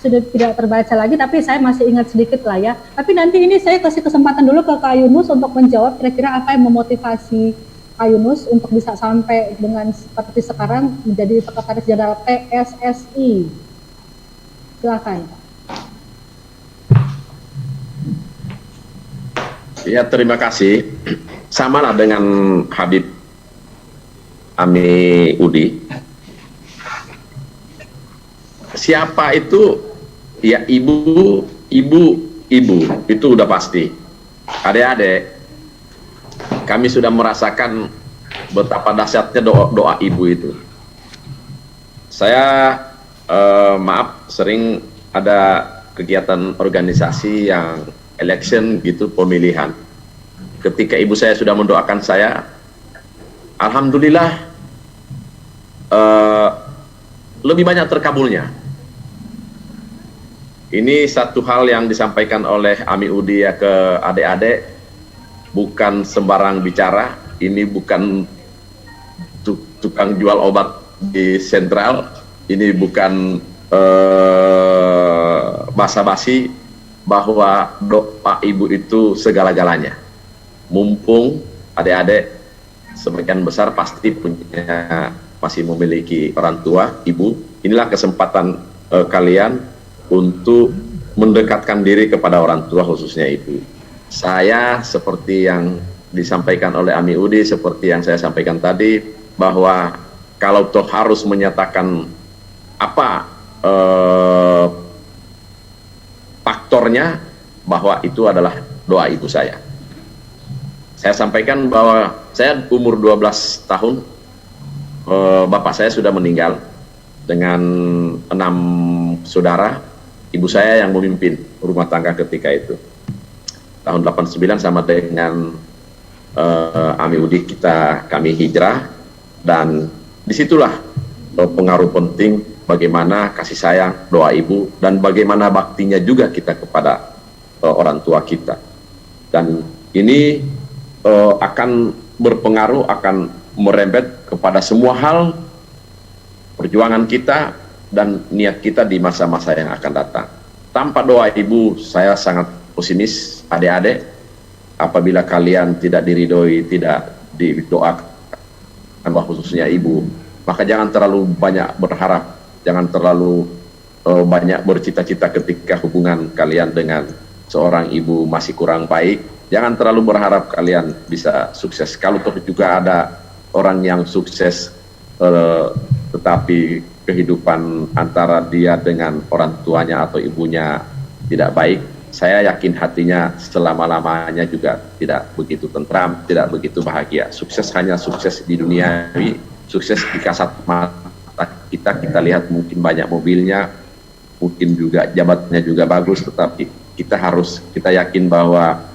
sudah tidak terbaca lagi, tapi saya masih ingat sedikit lah ya. Tapi nanti ini saya kasih kesempatan dulu ke Kak Yunus untuk menjawab kira-kira apa yang memotivasi Kak Yunus untuk bisa sampai dengan seperti sekarang menjadi Sekretaris Jenderal PSSI. Silakan. Ya, terima kasih. Sama lah dengan Habib Ami Udi. Siapa itu? Ya ibu itu udah pasti. Adik-adik, kami sudah merasakan betapa dahsyatnya doa ibu itu. Saya maaf, sering ada kegiatan organisasi yang election gitu, pemilihan. Ketika ibu saya sudah mendoakan saya, alhamdulillah lebih banyak terkabulnya. Ini satu hal yang disampaikan oleh Ami Udi ya ke adik-adik, bukan sembarang bicara. Ini bukan tukang jual obat di sentral, ini bukan basa-basi, bahwa doa ibu itu segala-galanya. Mumpung adik-adik sebagian besar pasti masih memiliki orang tua, ibu, inilah kesempatan kalian untuk mendekatkan diri kepada orang tua, khususnya ibu. Saya seperti yang disampaikan oleh Ami Udi, seperti yang saya sampaikan tadi, bahwa kalau toh harus menyatakan apa faktornya, bahwa itu adalah doa ibu saya. Saya sampaikan bahwa saya umur 12 tahun, bapak saya sudah meninggal dengan 6 saudara. Ibu saya yang memimpin rumah tangga ketika itu. Tahun 89 sama dengan Ami Udi kami hijrah, dan disitulah pengaruh penting bagaimana kasih sayang doa ibu dan bagaimana baktinya juga kita kepada orang tua kita. Dan ini akan berpengaruh, akan merembet kepada semua hal perjuangan kita dan niat kita di masa-masa yang akan datang. Tanpa doa ibu, saya sangat pesimis, adik-adik, apabila kalian tidak diridhoi, tidak didoakan, khususnya ibu, maka jangan terlalu banyak berharap, jangan terlalu banyak bercita-cita ketika hubungan kalian dengan seorang ibu masih kurang baik. Jangan terlalu berharap kalian bisa sukses. Kalau toh juga ada orang yang sukses, tetapi kehidupan antara dia dengan orang tuanya atau ibunya tidak baik, saya yakin hatinya selama-lamanya juga tidak begitu tentram, tidak begitu bahagia. Sukses hanya sukses di duniawi, sukses di kasat mata kita lihat mungkin banyak mobilnya, mungkin juga jabatannya juga bagus, tetapi kita yakin bahwa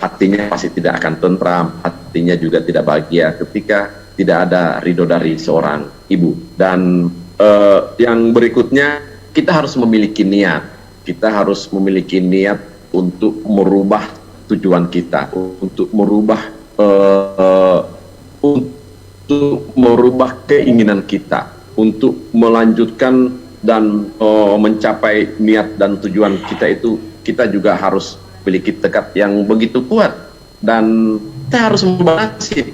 hatinya pasti tidak akan tentram, hatinya juga tidak bahagia ketika tidak ada ridho dari seorang ibu. Dan yang berikutnya, kita harus memiliki niat. Kita harus memiliki niat untuk merubah tujuan kita, untuk merubah keinginan kita, untuk melanjutkan dan mencapai niat dan tujuan kita itu. Kita juga harus memiliki tekad yang begitu kuat, dan kita harus membalasnya.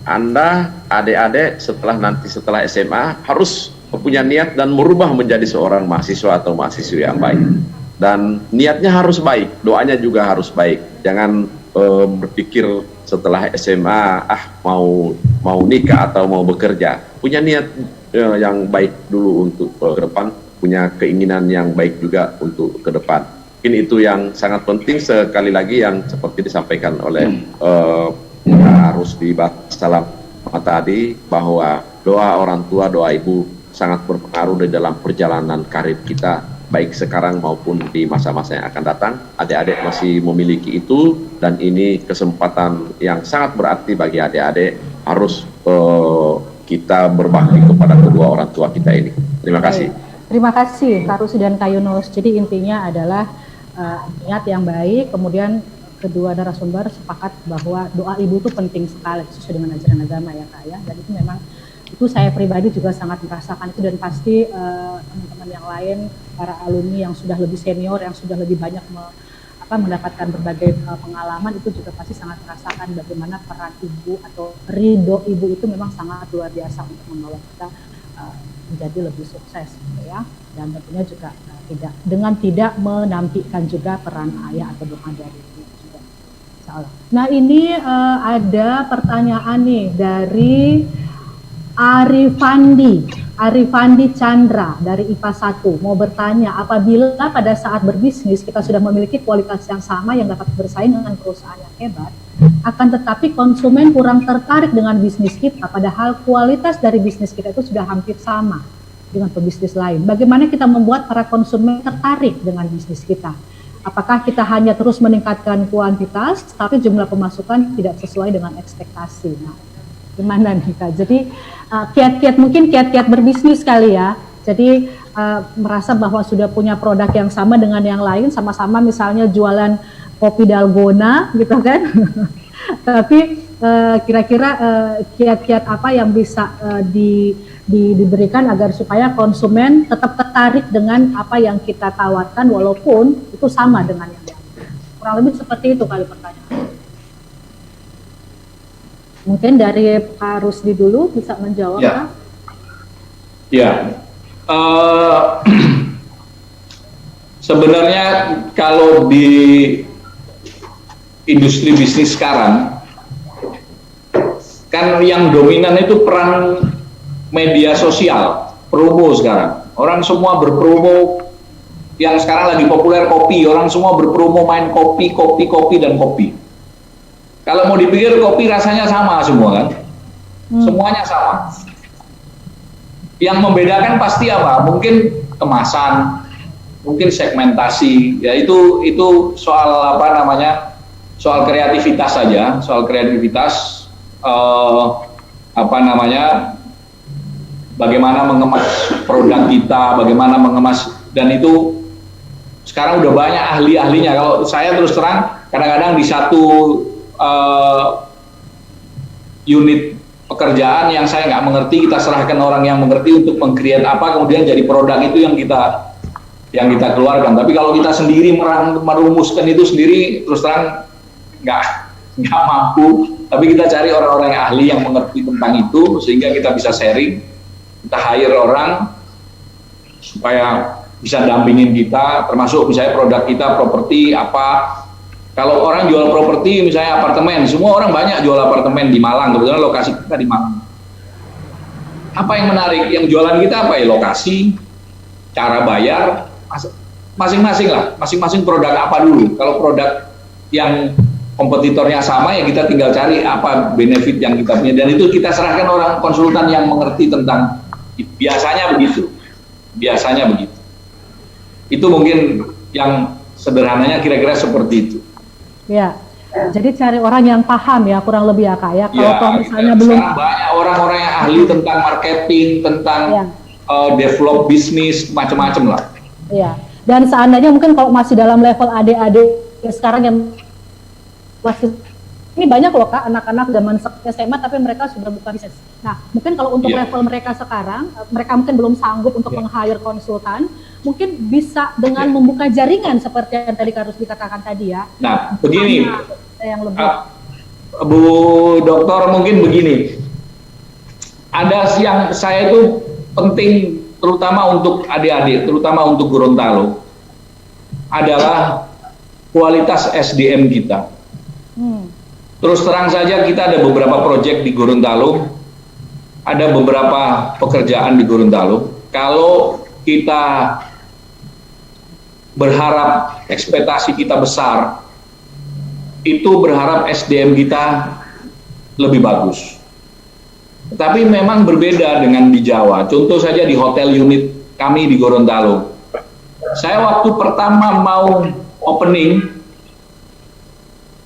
Anda, adik-adik, setelah SMA harus punya niat dan merubah menjadi seorang mahasiswa atau mahasiswi yang baik. Dan niatnya harus baik, doanya juga harus baik. Jangan berpikir setelah SMA mau nikah atau mau bekerja. Punya niat yang baik dulu untuk ke depan, punya keinginan yang baik juga untuk ke depan. Mungkin itu yang sangat penting. Sekali lagi yang seperti disampaikan oleh harus dibahas dalam tadi, bahwa doa orang tua, doa ibu sangat berpengaruh di dalam perjalanan karir kita, baik sekarang maupun di masa-masa yang akan datang. Adik-adik masih memiliki itu, dan ini kesempatan yang sangat berarti bagi adik-adik. Harus kita berbakti kepada kedua orang tua kita ini. Terima kasih. Terima kasih Kak Rusi dan Kak Yunus. Jadi intinya adalah niat yang baik, kemudian kedua narasumber sepakat bahwa doa ibu itu penting sekali sesuai dengan ajaran agama ya Kak ya. Dan itu memang, itu saya pribadi juga sangat merasakan itu, dan pasti teman-teman yang lain, para alumni yang sudah lebih senior, yang sudah lebih banyak mendapatkan berbagai pengalaman, itu juga pasti sangat merasakan bagaimana peran ibu atau ridho ibu itu memang sangat luar biasa untuk membawa kita menjadi lebih sukses gitu ya. Dan tentunya juga tidak menampilkan juga peran ayah atau doa dari ibu juga. Insyaallah. Nah ini ada pertanyaan nih dari Arifandi Chandra dari IPA 1 mau bertanya, apabila pada saat berbisnis kita sudah memiliki kualitas yang sama yang dapat bersaing dengan perusahaan yang hebat, akan tetapi konsumen kurang tertarik dengan bisnis kita, padahal kualitas dari bisnis kita itu sudah hampir sama dengan pebisnis lain. Bagaimana kita membuat para konsumen tertarik dengan bisnis kita? Apakah kita hanya terus meningkatkan kuantitas, tapi jumlah pemasukan tidak sesuai dengan ekspektasi? Nah, gimana nih Kak? Jadi kiat-kiat berbisnis kali ya. Jadi merasa bahwa sudah punya produk yang sama dengan yang lain, sama-sama misalnya jualan kopi dalgona gitu kan. Tapi kira-kira kiat-kiat apa yang bisa diberikan agar supaya konsumen tetap tertarik dengan apa yang kita tawarkan walaupun itu sama dengan yang lain. Kurang lebih seperti itu kali pertanyaan. Mungkin dari Pak Rusdi dulu bisa menjawab. Ya. Ya. Sebenarnya kalau di industri bisnis sekarang kan yang dominan itu peran media sosial, promo sekarang. Orang semua berpromo, yang sekarang lagi populer kopi, orang semua berpromo main kopi dan kopi. Kalau mau dipikir kopi rasanya sama semua kan, semuanya sama. Yang membedakan pasti apa? Mungkin kemasan, mungkin segmentasi, ya itu soal apa namanya, soal kreativitas saja, soal kreativitas, apa namanya, bagaimana mengemas produk kita, bagaimana mengemas, dan itu sekarang udah banyak ahli-ahlinya. Kalau saya terus terang, kadang-kadang di satu unit pekerjaan yang saya nggak mengerti, kita serahkan orang yang mengerti untuk meng-create apa, kemudian jadi produk itu yang kita keluarkan. Tapi kalau kita sendiri merumuskan itu sendiri, terus terang nggak mampu. Tapi kita cari orang-orang yang ahli yang mengerti tentang itu, sehingga kita bisa sharing, kita hire orang supaya bisa dampingin kita, termasuk misalnya produk kita, properti apa. Kalau orang jual properti, misalnya apartemen, semua orang banyak jual apartemen di Malang, kebetulan lokasi kita di Malang. Apa yang menarik? Yang jualan kita apa ya? Lokasi, cara bayar, masing-masing lah, masing-masing produk apa dulu. Kalau produk yang kompetitornya sama, ya kita tinggal cari apa benefit yang kita punya, dan itu kita serahkan orang konsultan yang mengerti tentang, biasanya begitu. Itu mungkin yang sederhananya kira-kira seperti itu. Ya, jadi cari orang yang paham ya, kurang lebih ya Kak ya. Kalau misalnya belum, banyak orang-orang yang ahli tentang marketing, tentang develop bisnis, macam-macam lah. Iya. Dan seandainya mungkin kalau masih dalam level adik-adik sekarang yang masih, ini banyak loh Kak, anak-anak zaman SMA tapi mereka sudah buka bisnis. Nah, mungkin kalau untuk level mereka sekarang, mereka mungkin belum sanggup untuk meng-hire konsultan, mungkin bisa dengan membuka jaringan seperti yang tadi harus dikatakan tadi ya. Nah, begini, yang lebih. Bu Dokter, mungkin begini, ada yang saya itu penting, terutama untuk adik-adik, terutama untuk Gorontalo, adalah kualitas SDM kita. Terus terang saja, kita ada beberapa proyek di Gorontalo, ada beberapa pekerjaan di Gorontalo. Kalau kita berharap ekspektasi kita besar, itu berharap SDM kita lebih bagus. Tetapi memang berbeda dengan di Jawa. Contoh saja di hotel unit kami di Gorontalo. Saya waktu pertama mau opening,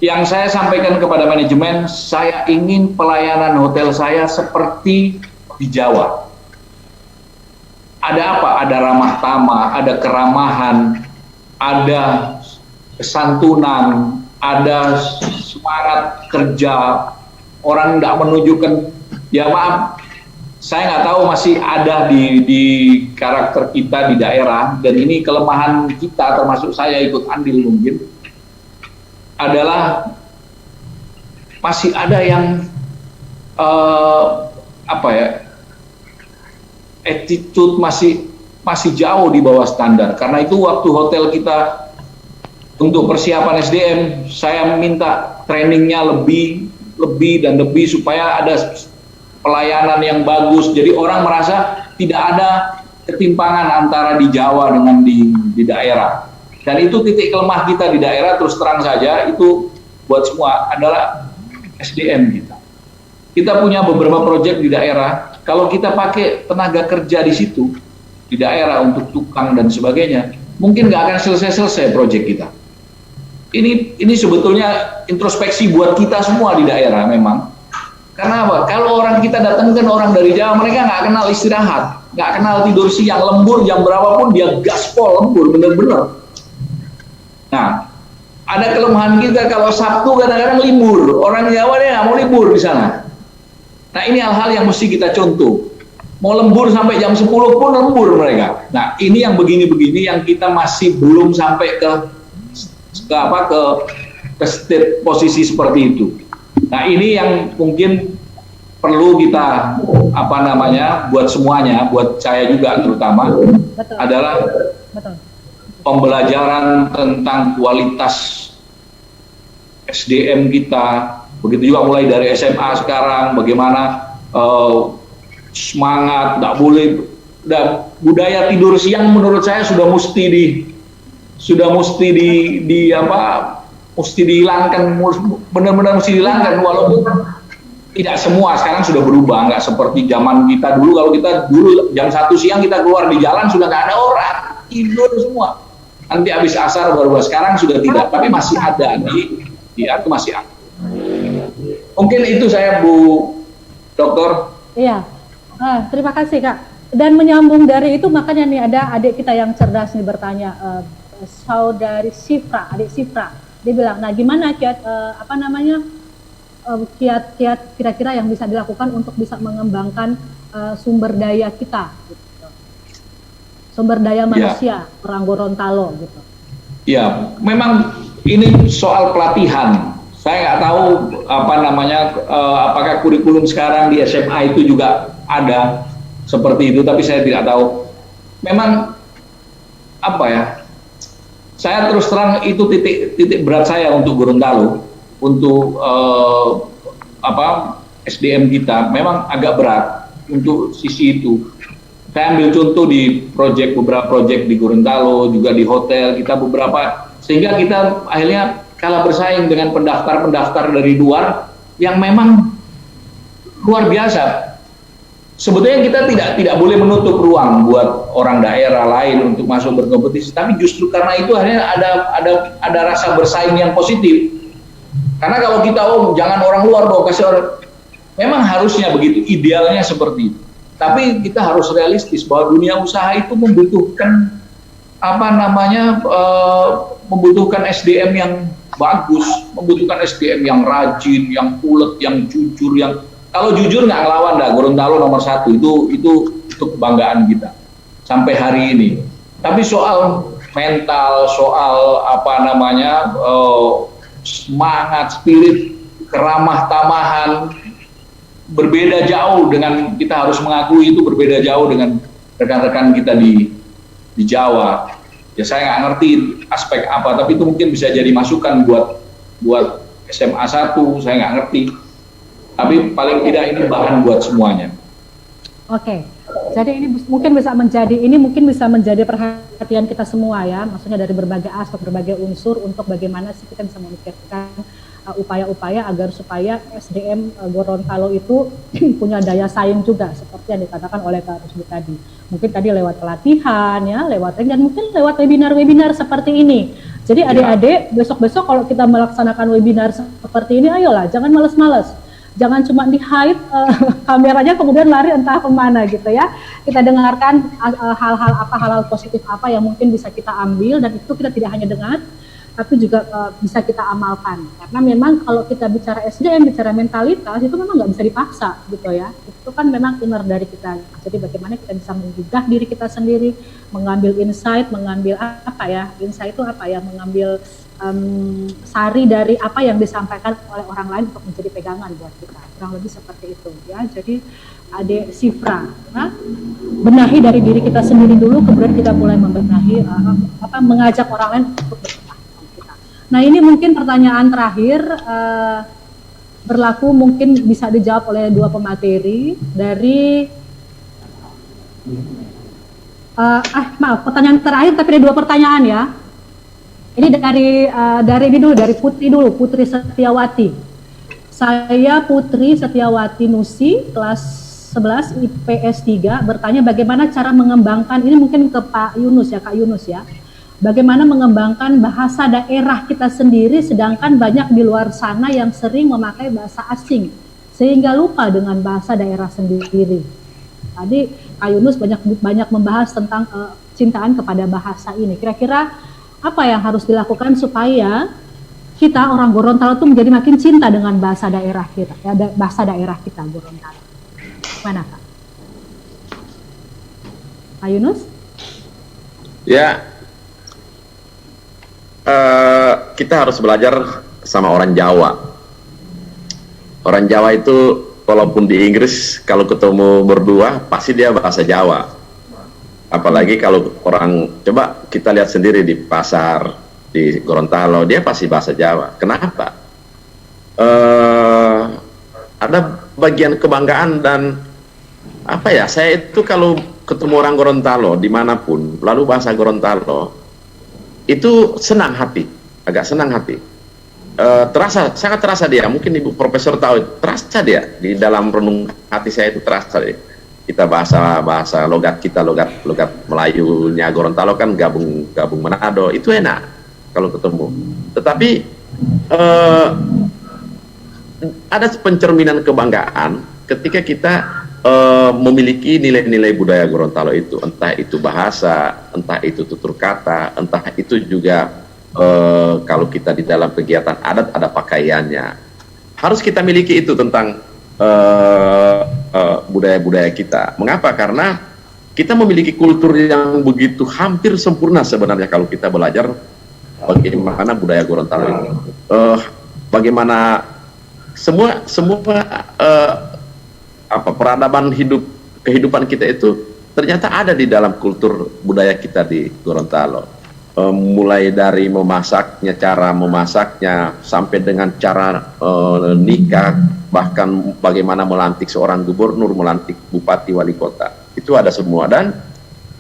yang saya sampaikan kepada manajemen, saya ingin pelayanan hotel saya seperti di Jawa. Ada apa? Ada ramah tamah, ada keramahan, ada kesantunan, ada semangat kerja, orang tidak menunjukkan, ya maaf, saya nggak tahu masih ada di karakter kita di daerah, dan ini kelemahan kita, termasuk saya ikut andil mungkin, adalah masih ada yang apa ya, attitude masih jauh di bawah standar. Karena itu waktu hotel kita untuk persiapan SDM, saya minta trainingnya lebih dan lebih supaya ada pelayanan yang bagus. Jadi orang merasa tidak ada ketimpangan antara di Jawa dengan di daerah. Dan itu titik lemah kita di daerah, terus terang saja, itu buat semua adalah SDM kita. Kita punya beberapa proyek di daerah, kalau kita pakai tenaga kerja di situ, di daerah untuk tukang dan sebagainya, mungkin nggak akan selesai-selesai proyek kita. Ini sebetulnya introspeksi buat kita semua di daerah memang. Karena apa? Kalau orang kita datangkan orang dari Jawa, mereka nggak kenal istirahat, nggak kenal tidur siang, lembur jam berapapun dia gaspol lembur, bener-bener. Nah, ada kelemahan kita kalau Sabtu kadang-kadang libur, orang Jawa dia nggak mau libur di sana. Nah, ini hal-hal yang mesti kita contoh. Mau lembur sampai jam 10 pun lembur mereka. Nah, ini yang begini-begini yang kita masih belum sampai ke state posisi seperti itu. Nah, ini yang mungkin perlu kita buat semuanya, buat saya juga terutama. Betul. Adalah Betul. Pembelajaran tentang kualitas SDM kita, begitu juga mulai dari SMA sekarang, bagaimana semangat, nggak boleh, budaya tidur siang menurut saya sudah mesti dihilangkan, benar-benar mesti dihilangkan, walaupun tidak semua sekarang sudah berubah, nggak seperti zaman kita dulu. Kalau kita dulu jam 1 siang kita keluar di jalan sudah nggak ada orang, tidur semua. Nanti habis asar baru, sekarang sudah tidak, tapi masih ada itu masih ada. Mungkin itu saya, Bu Dokter. Iya, terima kasih Kak. Dan menyambung dari itu, makanya nih ada adik kita yang cerdas nih bertanya, saudari Sifra, adik Sifra, dia bilang, nah gimana kiat-kiat kira-kira yang bisa dilakukan untuk bisa mengembangkan sumber daya kita, gitu. Sumber daya manusia orang Gorontalo gitu. Ya, memang ini soal pelatihan. Saya nggak tahu apakah kurikulum sekarang di SMA itu juga ada seperti itu, tapi saya tidak tahu. Memang saya terus terang itu titik berat saya untuk Gorontalo, untuk SDM kita memang agak berat untuk sisi itu. Saya ambil contoh di beberapa proyek di Gorontalo, juga di hotel kita beberapa, sehingga kita akhirnya kalah bersaing dengan pendaftar dari luar yang memang luar biasa. Sebetulnya kita tidak boleh menutup ruang buat orang daerah lain untuk masuk berkompetisi, tapi justru karena itu akhirnya ada rasa bersaing yang positif. Karena kalau kita jangan orang luar dong, kasih orang, memang harusnya begitu, idealnya seperti itu. Tapi kita harus realistis bahwa dunia usaha itu membutuhkan membutuhkan SDM yang bagus, membutuhkan SDM yang rajin, yang ulet, yang jujur, yang kalau jujur nggak ngelawan Gorontalo nomor 1 itu kebanggaan kita sampai hari ini. Tapi soal mental, soal semangat, spirit, keramah tamahan, berbeda jauh dengan, kita harus mengakui itu berbeda jauh dengan rekan-rekan kita di Jawa. Ya saya nggak ngerti aspek apa, tapi itu mungkin bisa jadi masukan buat SMA 1, saya nggak ngerti. Tapi paling tidak ini bahan buat semuanya. Oke. Jadi ini mungkin bisa menjadi perhatian kita semua ya, maksudnya dari berbagai aspek, berbagai unsur untuk bagaimana sih kita bisa memikirkan upaya-upaya agar supaya SDM Gorontalo itu punya daya saing juga seperti yang dikatakan oleh Kak Rusdi tadi. Mungkin tadi lewat pelatihan ya, dan mungkin lewat webinar-webinar seperti ini. Jadi adik-adik besok-besok kalau kita melaksanakan webinar seperti ini, ayolah jangan males-males. Jangan cuma di hide kameranya kemudian lari entah kemana gitu ya. Kita dengarkan hal-hal positif apa yang mungkin bisa kita ambil, dan itu kita tidak hanya dengar tapi juga bisa kita amalkan. Karena memang kalau kita bicara SDM, bicara mentalitas, itu memang nggak bisa dipaksa gitu ya. Itu kan memang inner dari kita. Jadi bagaimana kita bisa menggugah diri kita sendiri, mengambil insight, mengambil insight itu mengambil sari dari apa yang disampaikan oleh orang lain untuk menjadi pegangan buat kita, kurang lebih seperti itu ya. Jadi Adik Sifra, benahi dari diri kita sendiri dulu, kemudian kita mulai membenahi mengajak orang lain untuk berbenah kita. Nah, ini mungkin pertanyaan terakhir, berlaku mungkin bisa dijawab oleh dua pemateri dari maaf, pertanyaan terakhir tapi ada dua pertanyaan ya. Ini dari Putri dulu, Putri Setiawati. Saya Putri Setiawati Nusi, kelas 11 IPS 3, bertanya bagaimana cara mengembangkan, ini mungkin ke Pak Yunus ya, Kak Yunus ya. Bagaimana mengembangkan bahasa daerah kita sendiri sedangkan banyak di luar sana yang sering memakai bahasa asing sehingga lupa dengan bahasa daerah sendiri. Tadi Kak Yunus banyak membahas tentang cintaan kepada bahasa ini. Kira-kira apa yang harus dilakukan supaya kita orang Gorontalo itu menjadi makin cinta dengan bahasa daerah kita, ya, bahasa daerah kita Gorontalo. Mana Kak? Pak Yunus? Ya, kita harus belajar sama orang Jawa. Orang Jawa itu walaupun di Inggris kalau ketemu berdua pasti dia bahasa Jawa. Apalagi kalau orang, coba kita lihat sendiri di pasar di Gorontalo, dia pasti bahasa Jawa. Kenapa? Ada bagian kebanggaan dan apa ya, saya itu kalau ketemu orang Gorontalo dimanapun, lalu bahasa Gorontalo, itu senang hati, agak senang hati. Sangat terasa dia, mungkin Ibu Profesor tahu, terasa dia, di dalam renung hati saya itu terasa dia. Kita bahasa logat kita, logat Melayunya Gorontalo kan gabung Manado, itu enak kalau ketemu. Tetapi ada pencerminan kebanggaan ketika kita memiliki nilai-nilai budaya Gorontalo itu, entah itu bahasa, entah itu tutur kata, entah itu juga kalau kita di dalam kegiatan adat ada pakaiannya. Harus kita miliki itu tentang budaya-budaya kita. Mengapa? Karena kita memiliki kultur yang begitu hampir sempurna sebenarnya kalau kita belajar bagaimana budaya Gorontalo ini. Bagaimana semua peradaban kehidupan kita itu ternyata ada di dalam kultur budaya kita di Gorontalo. Mulai dari memasaknya, cara memasaknya, sampai dengan cara nikah, bahkan bagaimana melantik seorang gubernur, melantik bupati, wali kota, itu ada semua. Dan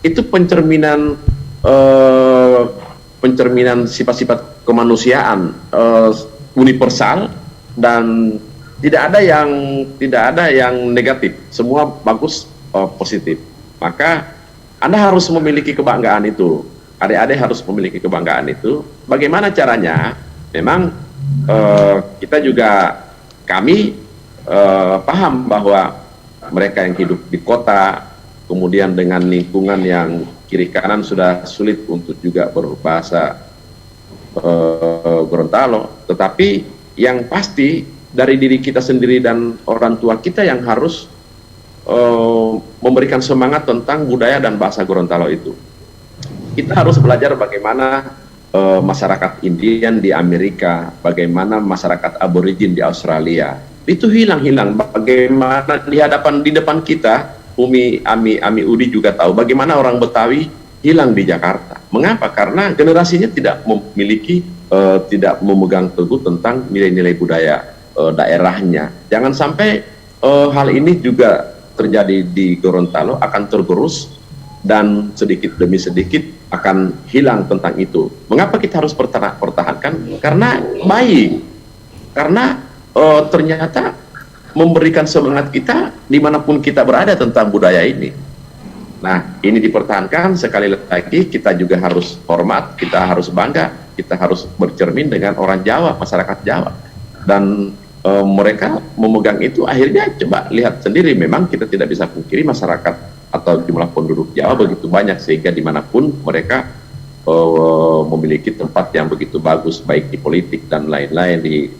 itu pencerminan sifat-sifat kemanusiaan universal, dan tidak ada yang negatif, semua bagus, positif. Maka Anda harus memiliki kebanggaan itu. Adik-adik harus memiliki kebanggaan itu. Bagaimana caranya? Memang kami paham bahwa mereka yang hidup di kota, kemudian dengan lingkungan yang kiri kanan sudah sulit untuk juga berbahasa Gorontalo. Tetapi yang pasti dari diri kita sendiri dan orang tua kita yang harus memberikan semangat tentang budaya dan bahasa Gorontalo itu. Kita harus belajar bagaimana masyarakat Indian di Amerika, bagaimana masyarakat aborigin di Australia, itu hilang-hilang. Bagaimana di depan kita, Ami Udi juga tahu bagaimana orang Betawi hilang di Jakarta. Mengapa? Karena generasinya tidak memiliki, tidak memegang teguh tentang nilai-nilai budaya daerahnya. Jangan sampai hal ini juga terjadi di Gorontalo, akan tergerus dan sedikit demi sedikit akan hilang tentang itu. Mengapa kita harus pertahankan? Karena baik, karena ternyata memberikan semangat kita dimanapun kita berada tentang budaya ini. Nah, ini dipertahankan. Sekali lagi kita juga harus hormat, kita harus bangga, kita harus bercermin dengan orang Jawa, masyarakat Jawa, dan mereka memegang itu. Akhirnya coba lihat sendiri, memang kita tidak bisa pungkiri masyarakat atau jumlah penduduk Jawa begitu banyak, sehingga dimanapun mereka memiliki tempat yang begitu bagus, baik di politik dan lain-lain, di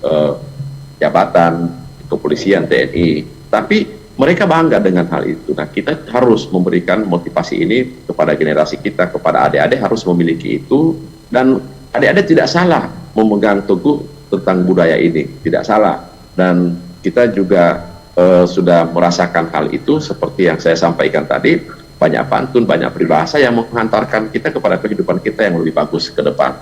jabatan, kepolisian, TNI. Tapi mereka bangga dengan hal itu. Nah, kita harus memberikan motivasi ini kepada generasi kita, kepada adik-adik harus memiliki itu. Dan adik-adik tidak salah memegang teguh tentang budaya ini, tidak salah. Dan kita juga sudah merasakan hal itu seperti yang saya sampaikan tadi, banyak pantun, banyak peribahasa yang menghantarkan kita kepada kehidupan kita yang lebih bagus ke depan.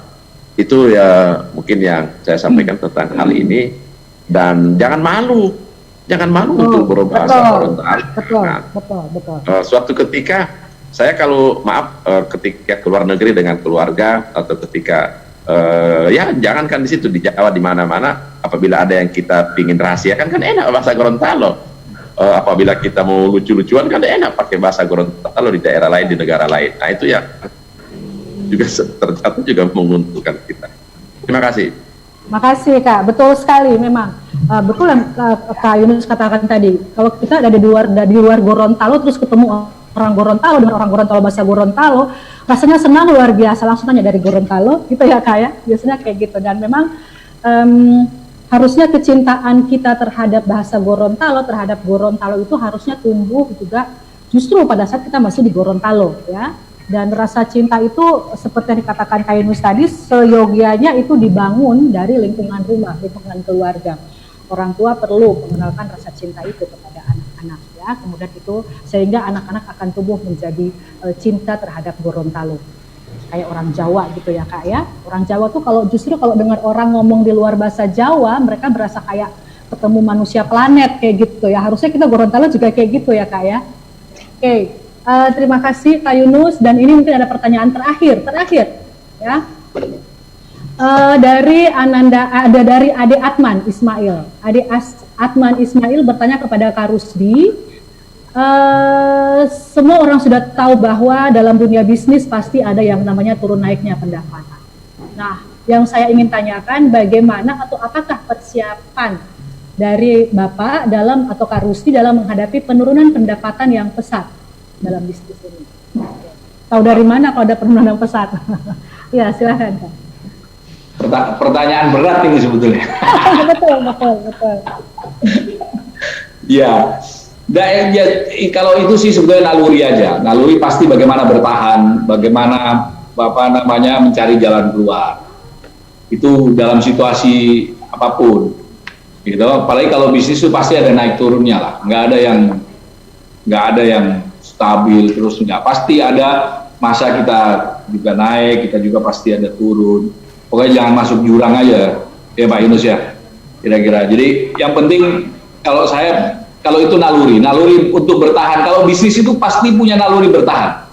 Itu ya mungkin yang saya sampaikan tentang hal ini. Dan jangan malu untuk berbahasa Gorontalo. Betul. Suatu ketika saya kalau ketika keluar negeri dengan keluarga atau ketika ya jangankan di situ, di Jawa, di mana-mana, apabila ada yang kita pingin rahasiakan kan enak bahasa Gorontalo. Apabila kita mau lucu-lucuan kan enak pakai bahasa Gorontalo di daerah lain, di negara lain. Nah itu ya juga ternyata juga menguntungkan kita. Terima kasih. Makasih Kak, betul sekali memang. Betul yang Kak Yunus katakan tadi, kalau kita ada di luar Gorontalo terus ketemu orang Gorontalo dengan orang Gorontalo bahasa Gorontalo, rasanya senang luar biasa, langsung tanya dari Gorontalo gitu ya Kak ya, biasanya kayak gitu. Dan memang harusnya kecintaan kita terhadap bahasa Gorontalo, terhadap Gorontalo itu harusnya tumbuh juga justru pada saat kita masih di Gorontalo ya. Dan rasa cinta itu seperti yang dikatakan Kak Yunus tadi, seyogianya itu dibangun dari lingkungan rumah, lingkungan keluarga. Orang tua perlu mengenalkan rasa cinta itu kepada anak-anak ya. Kemudian itu sehingga anak-anak akan tumbuh menjadi cinta terhadap Gorontalo. Kayak orang Jawa gitu ya Kak ya. Orang Jawa tuh justru kalau dengar orang ngomong di luar bahasa Jawa, mereka berasa kayak ketemu manusia planet kayak gitu ya. Harusnya kita Gorontalo juga kayak gitu ya Kak ya. Oke. Terima kasih Kak Yunus, dan ini mungkin ada pertanyaan terakhir ya. Dari Ade Atman Ismail. Atman Ismail bertanya kepada Kak Rusdi, semua orang sudah tahu bahwa dalam dunia bisnis pasti ada yang namanya turun naiknya pendapatan. Nah, yang saya ingin tanyakan bagaimana atau apakah persiapan dari Bapak atau Kak Rusdi dalam menghadapi penurunan pendapatan yang pesat dalam bisnis ini. Tahu dari mana kalau ada penurunan pesat? Ya, silakan Kak. Pertanyaan berat ini sebetulnya. betul. Ya, kalau itu sih sebetulnya naluri aja. Naluri pasti bagaimana bertahan, bagaimana mencari jalan keluar. Itu dalam situasi apapun. Gitu. Apalagi kalau bisnis itu pasti ada naik turunnya lah. Nggak ada yang stabil terus, nggak, pasti ada masa kita juga naik, kita juga pasti ada turun. Pokoknya jangan masuk jurang aja ya Pak Yunus ya, kira-kira. Jadi yang penting kalau itu naluri untuk bertahan. Kalau bisnis itu pasti punya naluri bertahan,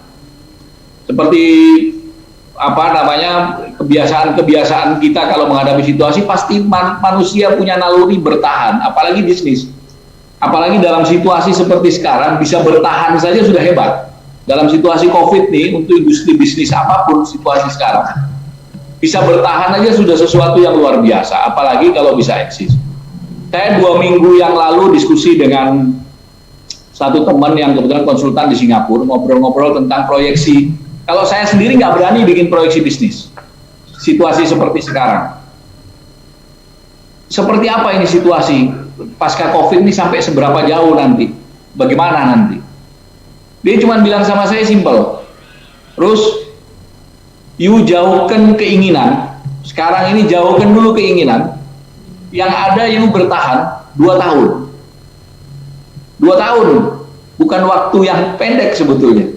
seperti kebiasaan kita kalau menghadapi situasi, pasti manusia punya naluri bertahan, apalagi bisnis. Apalagi dalam situasi seperti sekarang, bisa bertahan saja sudah hebat. Dalam situasi COVID nih, untuk industri bisnis apapun situasi sekarang, bisa bertahan aja sudah sesuatu yang luar biasa, apalagi kalau bisa eksis. Saya 2 minggu yang lalu diskusi dengan satu teman yang kebetulan konsultan di Singapura, ngobrol-ngobrol tentang proyeksi. Kalau saya sendiri nggak berani bikin proyeksi bisnis, situasi seperti sekarang. Seperti apa ini situasi pasca COVID ini, sampai seberapa jauh nanti, bagaimana nanti. Dia cuma bilang sama saya simpel, terus you jauhkan keinginan, sekarang ini jauhkan dulu keinginan, yang ada you bertahan 2 tahun. 2 tahun, bukan waktu yang pendek sebetulnya.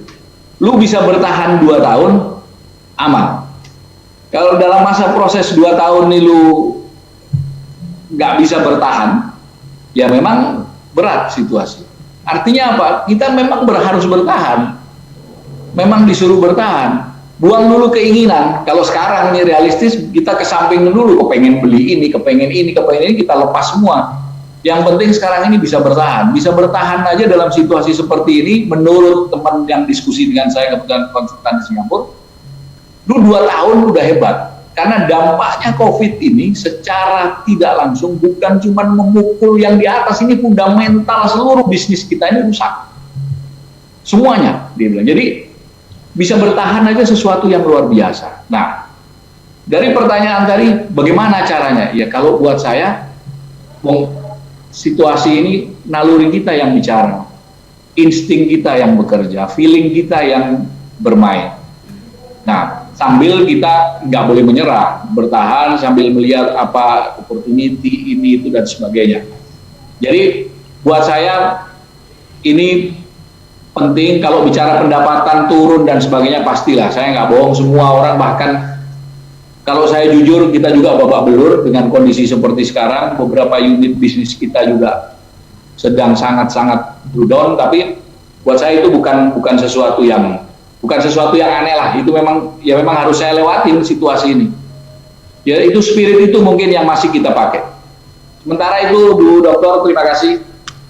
Lu bisa bertahan 2 tahun, aman. Kalau dalam masa proses 2 tahun nih lu nggak bisa bertahan, ya memang berat situasi. Artinya apa? Kita memang harus bertahan. Memang disuruh bertahan. Buang dulu keinginan. Kalau sekarang ini realistis, kita kesampingin dulu. Kepengen beli ini, kepengen ini, kita lepas semua. Yang penting sekarang ini bisa bertahan. Bisa bertahan aja dalam situasi seperti ini, menurut teman yang diskusi dengan saya, kebetulan konsultan di Singapura, lu 2 tahun udah hebat. Karena dampaknya COVID ini secara tidak langsung bukan cuma memukul yang di atas, ini fundamental seluruh bisnis kita ini rusak. Semuanya, dia bilang. Jadi bisa bertahan aja sesuatu yang luar biasa. Nah, dari pertanyaan tadi, bagaimana caranya? Ya kalau buat saya, situasi ini naluri kita yang bicara, insting kita yang bekerja, feeling kita yang bermain. Nah, sambil kita nggak boleh menyerah, bertahan sambil melihat apa opportunity ini itu dan sebagainya. Jadi buat saya ini penting. Kalau bicara pendapatan turun dan sebagainya, pastilah, saya nggak bohong, semua orang, bahkan kalau saya jujur, kita juga babak belur dengan kondisi seperti sekarang. Beberapa unit bisnis kita juga sedang sangat-sangat down, tapi buat saya itu bukan sesuatu yang aneh lah. Itu memang harus saya lewatin situasi ini. Ya, itu spirit itu mungkin yang masih kita pakai. Sementara itu, Bu Dokter, terima kasih.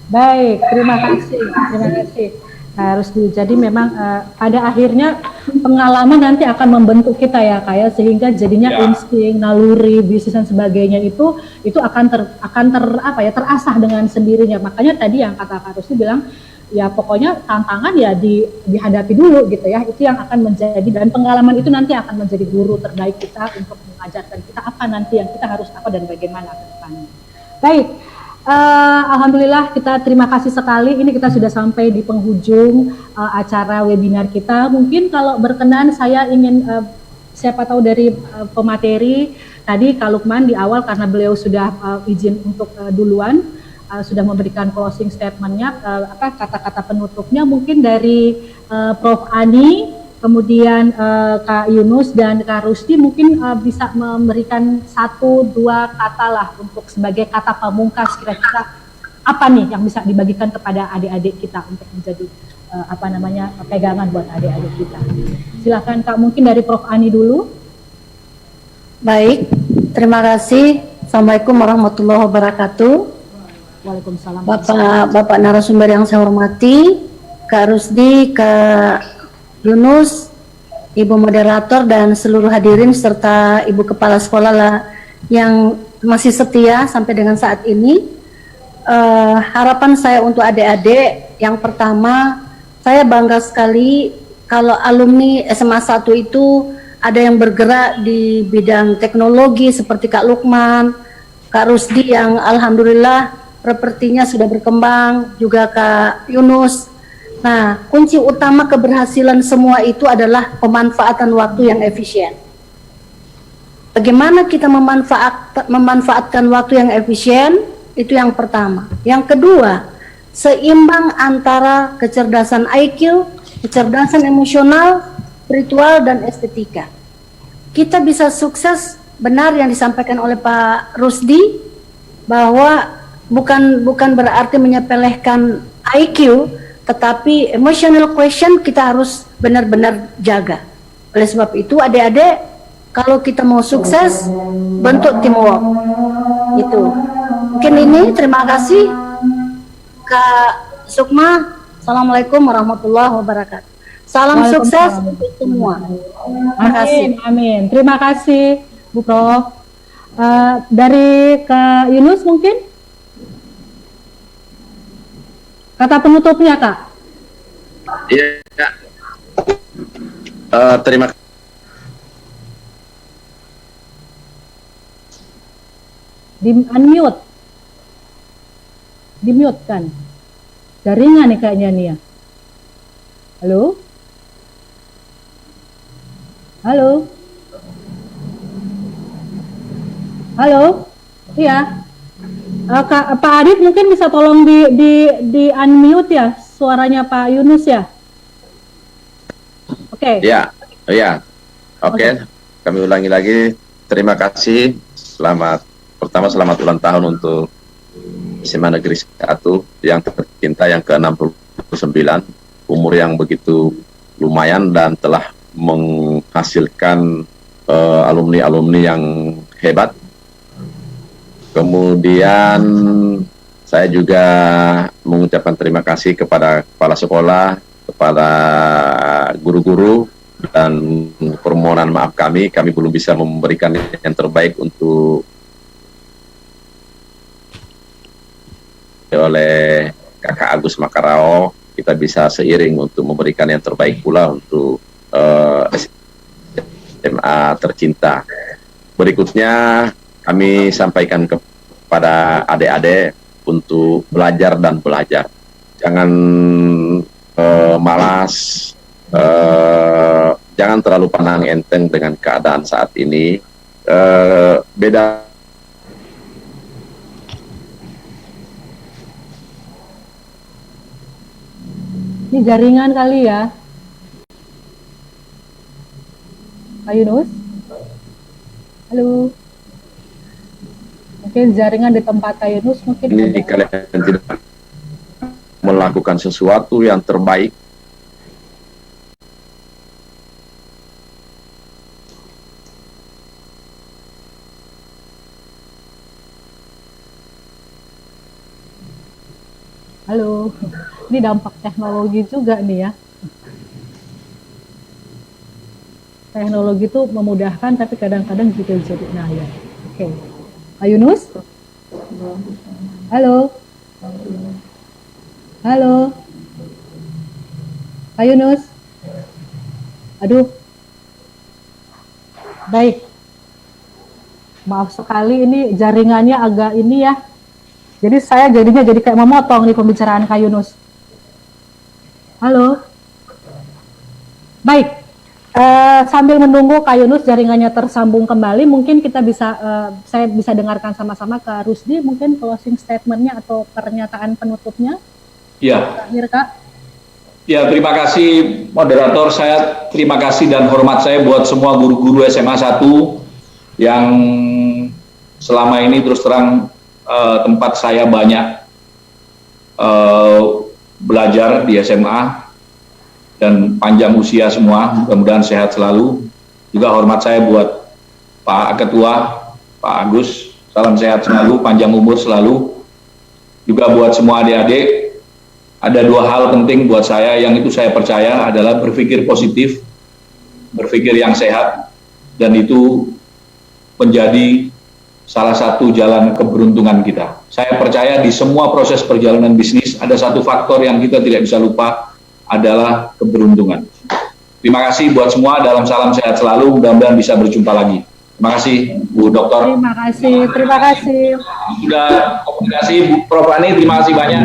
Baik, terima kasih. Harus jadi memang pada akhirnya pengalaman nanti akan membentuk kita ya Kak ya, sehingga jadinya insting, naluri, bisnis dan sebagainya itu akan terasah dengan sendirinya. Makanya tadi yang kata Kak Rusdi bilang, ya pokoknya tantangan ya dihadapi dulu gitu ya, itu yang akan menjadi, dan pengalaman itu nanti akan menjadi guru terbaik kita untuk mengajarkan kita apa nanti yang kita harus apa dan bagaimana ke depannya. Baik. Alhamdulillah, kita terima kasih sekali. Ini kita sudah sampai di penghujung acara webinar kita. Mungkin kalau berkenan saya ingin siapa tahu dari pemateri tadi Kak Lukman di awal, karena beliau sudah izin untuk duluan, sudah memberikan closing statementnya, kata-kata penutupnya mungkin dari Prof. Ani, kemudian Kak Yunus dan Kak Rusdi mungkin bisa memberikan 1-2 kata lah untuk sebagai kata pamungkas, kira-kira apa nih yang bisa dibagikan kepada adik-adik kita untuk menjadi pegangan buat adik-adik kita. Silakan Kak, mungkin dari Prof. Ani dulu. Baik, terima kasih. Assalamualaikum warahmatullahi wabarakatuh. Waalaikumsalam. Bapak narasumber yang saya hormati, Kak Rusdi, Kak Yunus, Ibu moderator dan seluruh hadirin serta Ibu Kepala Sekolah lah yang masih setia sampai dengan saat ini. Harapan saya untuk adik-adik, yang pertama, saya bangga sekali kalau alumni SMA 1 itu ada yang bergerak di bidang teknologi seperti Kak Lukman, Kak Rusdi yang alhamdulillah propertinya sudah berkembang, juga Kak Yunus. Nah, kunci utama keberhasilan semua itu adalah pemanfaatan waktu yang efisien. Bagaimana kita memanfaatkan waktu yang efisien, itu yang pertama. Yang kedua, seimbang antara kecerdasan IQ, kecerdasan emosional, spiritual, dan estetika. Kita bisa sukses, benar yang disampaikan oleh Pak Rusdi, bahwa bukan berarti menyepelekan IQ, tetapi emotional question kita harus benar-benar jaga. Oleh sebab itu adik-adik, kalau kita mau sukses, bentuk teamwork. Itu. Mungkin ini, terima kasih Kak Sukma. Assalamualaikum warahmatullahi wabarakatuh. Salam sukses untuk semua. Terima kasih. Amin. Terima kasih Bu Prof. Dari Kak Yunus mungkin? Kata penutupnya, Kak. Iya, Kak. Terima kasih. Unmute. Di-mute kan? Jaringan nih kayaknya nih ya. Halo? Halo? Halo? Iya. Pak Adit mungkin bisa tolong di unmute ya suaranya Pak Yunus ya. Oke. Ya, oke. Kami ulangi lagi. Terima kasih. Selamat ulang tahun untuk SMA Negeri 1 yang tercinta yang ke-69, umur yang begitu lumayan dan telah menghasilkan alumni-alumni yang hebat. Kemudian saya juga mengucapkan terima kasih kepada kepala sekolah, kepada guru-guru, dan permohonan maaf kami belum bisa memberikan yang terbaik untuk oleh Kakak Agus Makarao. Kita bisa seiring untuk memberikan yang terbaik pula untuk SMA tercinta. Berikutnya kami sampaikan kepada adik-adik untuk belajar dan belajar. Jangan malas, jangan terlalu pandang enteng dengan keadaan saat ini. Beda. Ini jaringan kali ya, Pak Yunus. Halo. Mungkin jaringan di tempat Pak Yunus mungkin. Ini kalian tidak melakukan sesuatu yang terbaik. Halo, ini dampak teknologi juga nih ya. Teknologi itu memudahkan, tapi kadang-kadang juga jadi ya. Oke, Pak Yunus? Halo? Halo? Pak Yunus? Aduh. Baik. Maaf sekali, ini jaringannya agak ini ya. Jadi saya jadinya jadi kayak memotong di pembicaraan Kak Yunus. Halo. Baik. Sambil menunggu Kak Yunus jaringannya tersambung kembali, mungkin kita bisa saya bisa dengarkan sama-sama Kak Rusdi, mungkin closing statement-nya atau pernyataan penutupnya. Ya. Terakhir Kak. Ya, terima kasih moderator. Saya terima kasih dan hormat saya buat semua guru-guru SMA 1 yang selama ini terus terang tempat saya banyak belajar di SMA dan panjang usia semua, mudah-mudahan sehat selalu. Juga hormat saya buat Pak Ketua, Pak Agus, salam sehat selalu, panjang umur selalu. Juga buat semua adik-adik, ada 2 hal penting buat saya yang itu saya percaya adalah berpikir positif, berpikir yang sehat, dan itu menjadi salah satu jalan keberuntungan kita. Saya percaya di semua proses perjalanan bisnis ada satu faktor yang kita tidak bisa lupa adalah keberuntungan. Terima kasih buat semua, dalam salam sehat selalu, mudah-mudahan bisa berjumpa lagi. Terima kasih Bu Dokter. Terima kasih, terima kasih. Sudah komunikasi Bu Prof Ani, terima kasih banyak.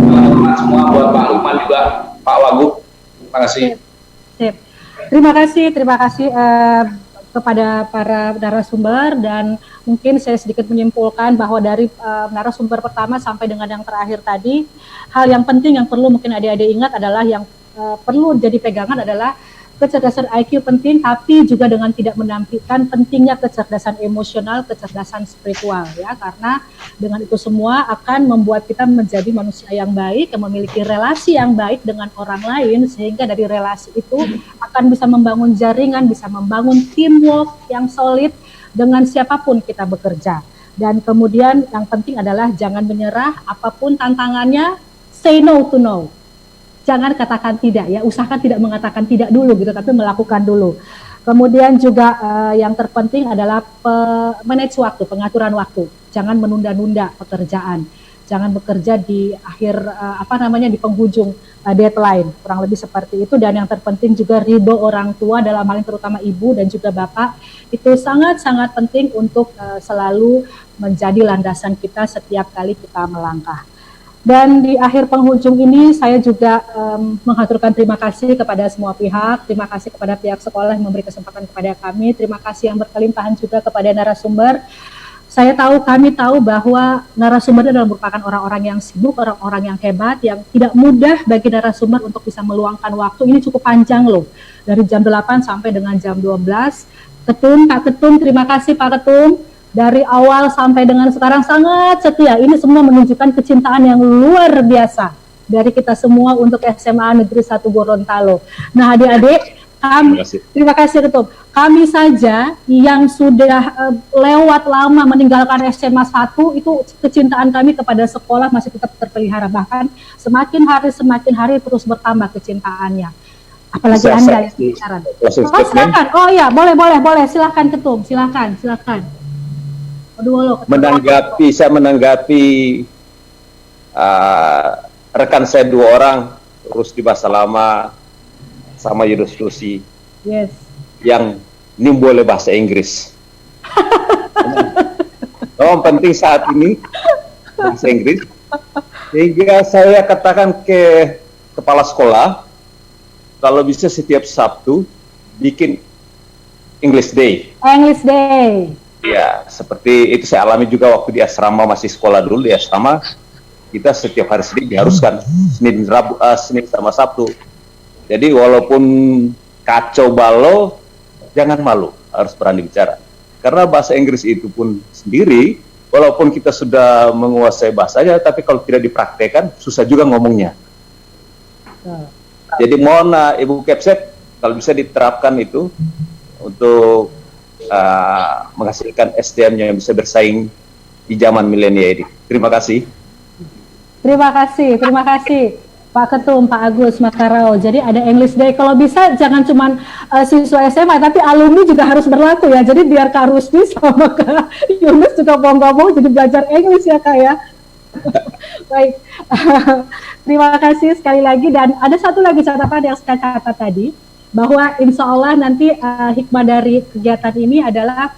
Selamat semua buat Pak Lukman juga, Pak Wagub. Terima kasih. Sip. Terima kasih kepada para narasumber, dan mungkin saya sedikit menyimpulkan bahwa dari narasumber pertama sampai dengan yang terakhir tadi, hal yang penting yang perlu mungkin adik-adik ingat adalah yang perlu jadi pegangan adalah kecerdasan IQ penting, tapi juga dengan tidak menampilkan pentingnya kecerdasan emosional, kecerdasan spiritual ya, karena dengan itu semua akan membuat kita menjadi manusia yang baik, yang memiliki relasi yang baik dengan orang lain, sehingga dari relasi itu akan bisa membangun jaringan, bisa membangun teamwork yang solid dengan siapapun kita bekerja. Dan kemudian yang penting adalah jangan menyerah, apapun tantangannya, say no to no. Jangan katakan tidak ya, usahakan tidak mengatakan tidak dulu gitu, tapi melakukan dulu. Kemudian juga yang terpenting adalah manage waktu, pengaturan waktu. Jangan menunda-nunda pekerjaan. Jangan bekerja di akhir di penghujung deadline, kurang lebih seperti itu. Dan yang terpenting juga ridho orang tua, dalam hal ini terutama ibu dan juga bapak, itu sangat-sangat penting untuk selalu menjadi landasan kita setiap kali kita melangkah. Dan di akhir penghujung ini saya juga mengaturkan terima kasih kepada semua pihak, terima kasih kepada pihak sekolah yang memberi kesempatan kepada kami, terima kasih yang berkelimpahan juga kepada narasumber. Kami tahu bahwa narasumber adalah merupakan orang-orang yang sibuk, orang-orang yang hebat, yang tidak mudah bagi narasumber untuk bisa meluangkan waktu. Ini cukup panjang loh, dari jam 8 sampai dengan jam 12. Pak Ketum, terima kasih Pak Ketum. Dari awal sampai dengan sekarang sangat setia. Ini semua menunjukkan kecintaan yang luar biasa dari kita semua untuk SMA Negeri 1 Gorontalo. Nah adik-adik, terima kasih Ketum. Kami saja yang sudah lewat lama meninggalkan SMA 1, itu kecintaan kami kepada sekolah masih tetap terpelihara. Bahkan semakin hari terus bertambah kecintaannya. Apalagi Anda yang bicara. Silakan. Oh iya, boleh. Silakan Ketum, silakan. Saya menanggapi rekan saya 2 orang, Rusdi Basalama sama Yunus Lucy, yes, yang boleh bahasa Inggris. Yang penting saat ini bahasa Inggris, sehingga saya katakan ke kepala sekolah, kalau bisa setiap Sabtu bikin English Day. English Day. Ya, seperti itu saya alami juga waktu di asrama, masih sekolah dulu di asrama. Kita setiap hari Senin diharuskan Senin sama Sabtu. Jadi walaupun kacau balau, jangan malu, harus berani bicara. Karena bahasa Inggris itu pun sendiri, walaupun kita sudah menguasai bahasanya, tapi kalau tidak dipraktekkan, susah juga ngomongnya. Jadi mohon Ibu Kepsek, kalau bisa diterapkan itu untuk menghasilkan SDM yang bisa bersaing di zaman milenial ini. Terima kasih. Terima kasih Pak Ketum, Pak Agus Makarau. Jadi ada English Day, kalau bisa jangan cuma siswa SMA, tapi alumni juga harus berlaku ya. Jadi biar Kak Rusdi sama Kak Yunus juga mau jadi belajar English ya Kak ya. Baik, terima kasih sekali lagi. Dan ada satu lagi catatan yang saya catat tadi, bahwa insya Allah nanti hikmah dari kegiatan ini adalah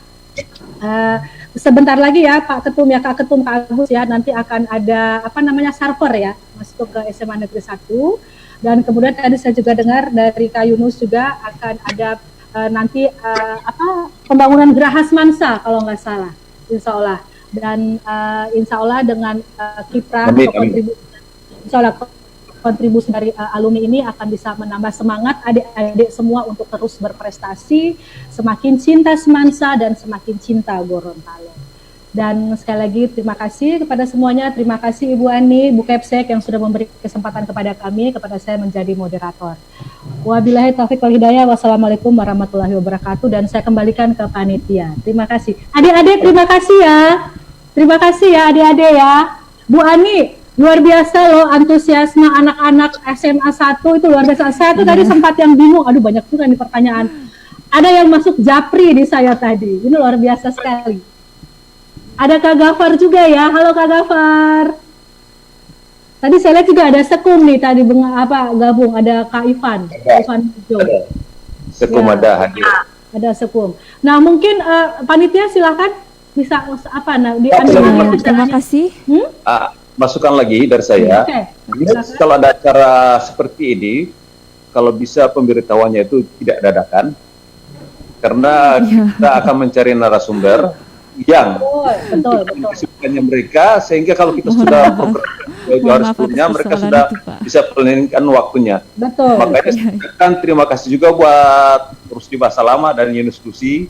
sebentar lagi ya Pak Ketum ya, Kak Ketum, Kak Agus ya, nanti akan ada server ya masuk ke SMA Negeri 1. Dan kemudian tadi saya juga dengar dari Kak Yunus juga akan ada nanti pembangunan Geraha Semansa kalau nggak salah, insya Allah. Dan insya Allah dengan kiprah atau kontribusi, insya Allah kontribusi dari alumni ini akan bisa menambah semangat adik-adik semua untuk terus berprestasi, semakin cinta Semansa dan semakin cinta Gorontalo. Dan sekali lagi terima kasih kepada semuanya, terima kasih Ibu Ani, Bu Kepsek yang sudah memberi kesempatan kepada kami, kepada saya menjadi moderator. Wabillahi taufiq wal hidayah, wassalamualaikum warahmatullahi wabarakatuh, dan saya kembalikan ke panitia. Terima kasih. Adik-adik terima kasih ya adik-adik ya. Bu Ani, luar biasa loh antusiasme anak-anak SMA 1 itu luar biasa. Saya tuh tadi sempat yang bingung, aduh banyak juga nih pertanyaan. Ada yang masuk japri di saya tadi, ini luar biasa sekali. Ada Kak Gafar juga ya, halo Kak Gafar. Tadi saya lihat juga ada Sekum nih tadi gabung, ada Kak Ivan Hijau. Sekum ya, ada hadir. Ada Sekum. Nah mungkin panitia silakan bisa diambil. Terima kasih. Masukan lagi dari saya. Okay. Kalau ada acara seperti ini, kalau bisa pemberitahuannya itu tidak dadakan, karena kita akan mencari narasumber yang betul. kesibukannya mereka, sehingga kalau kita sudah program jauh-jauh sebelumnya, mereka sudah bisa planning waktunya. Betul. Makanya terima kasih juga buat Rusdi Basalama dan Yunus Lusi,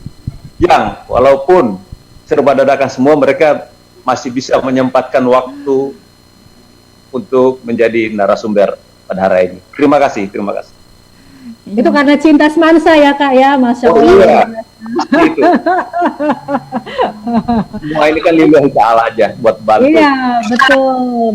yang walaupun serba dadakan semua, mereka masih bisa menyempatkan waktu untuk menjadi narasumber pada hari ini. Terima kasih. Itu karena cinta Semansa ya Kak ya, Masya Allah. Iya. Itu. Semua ini kan lillahi ta'ala aja buat bantu. Iya,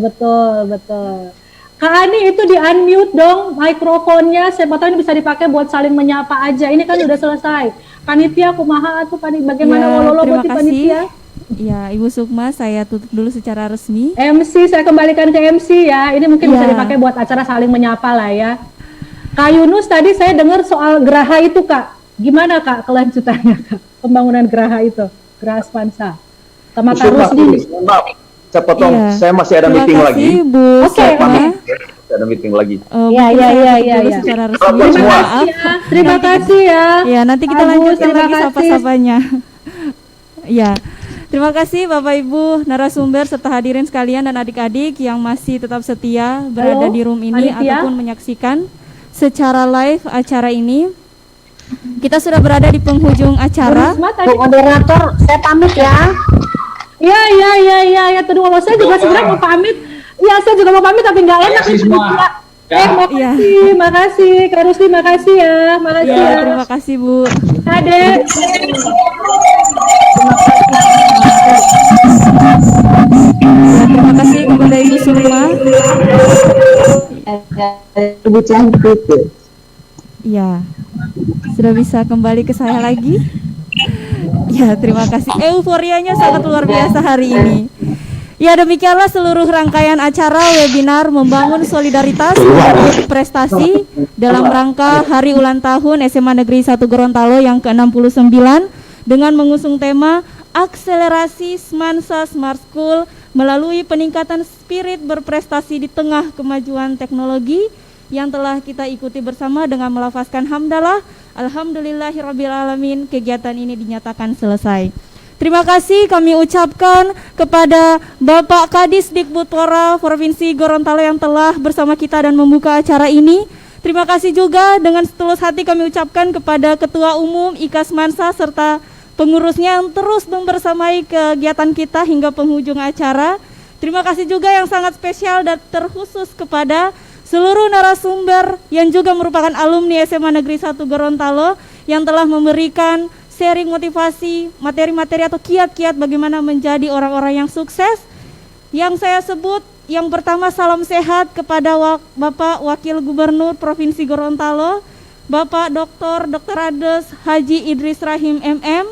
betul. Kak Ani itu di unmute dong mikrofonnya, siapa tahu ini bisa dipakai buat saling menyapa aja. Ini kan udah selesai. Panitia kumaha tuh bagaimana wololo buat panitia? Ya, Ibu Sukma, saya tutup dulu secara resmi. MC, saya kembalikan ke MC ya. Ini mungkin bisa dipakai buat acara saling menyapa lah ya. Kak Yunus, tadi saya dengar soal Geraha itu Kak. Gimana Kak kelanjutannya Kak? Pembangunan Geraha itu, Geraha Semansa. Sama Kak Rusdi. Maaf, saya potong. Saya masih ada meeting lagi. Oke. Saya ada meeting lagi. Iya. Secara resmi. Terima kasih ya. Ya, nanti kita lanjutkan lagi sapa-sapanya. Ya. Terima kasih Bapak Ibu narasumber serta hadirin sekalian dan adik-adik yang masih tetap setia berada di room ini ataupun menyaksikan secara live acara ini. Kita sudah berada di penghujung acara. Moderator, saya pamit ya. Iya. Tunggu, kalau saya juga sebenarnya mau pamit. Iya, saya juga mau pamit tapi nggak enak. Makasih. Kak Rusdi, makasih ya. Terima kasih Bu. Adek. Terima kasih kepada Ibu Sukma. Ya, sudah bisa kembali ke saya lagi. Ya, terima kasih. Euforianya sangat luar biasa hari ini. Ya, demikianlah seluruh rangkaian acara webinar Membangun Solidaritas untuk Prestasi dalam rangka Hari Ulang Tahun SMA Negeri 1 Gorontalo yang ke-69 dengan mengusung tema Akselerasi Semansa Smart School melalui peningkatan spirit berprestasi di tengah kemajuan teknologi yang telah kita ikuti bersama dengan melafazkan hamdalah. Alhamdulillahirrabbilalamin, kegiatan ini dinyatakan selesai. Terima kasih kami ucapkan kepada Bapak Kadis Dikbudpora Provinsi Gorontalo yang telah bersama kita dan membuka acara ini. Terima kasih juga dengan setulus hati kami ucapkan kepada Ketua Umum IKAS Mansa serta pengurusnya yang terus membersamai kegiatan kita hingga penghujung acara. Terima kasih juga yang sangat spesial dan terkhusus kepada seluruh narasumber yang juga merupakan alumni SMA Negeri 1 Gorontalo yang telah memberikan sharing motivasi, materi-materi atau kiat-kiat bagaimana menjadi orang-orang yang sukses. Yang saya sebut, yang pertama salam sehat kepada Bapak Wakil Gubernur Provinsi Gorontalo, Bapak Dr. Ades Haji Idris Rahim MM,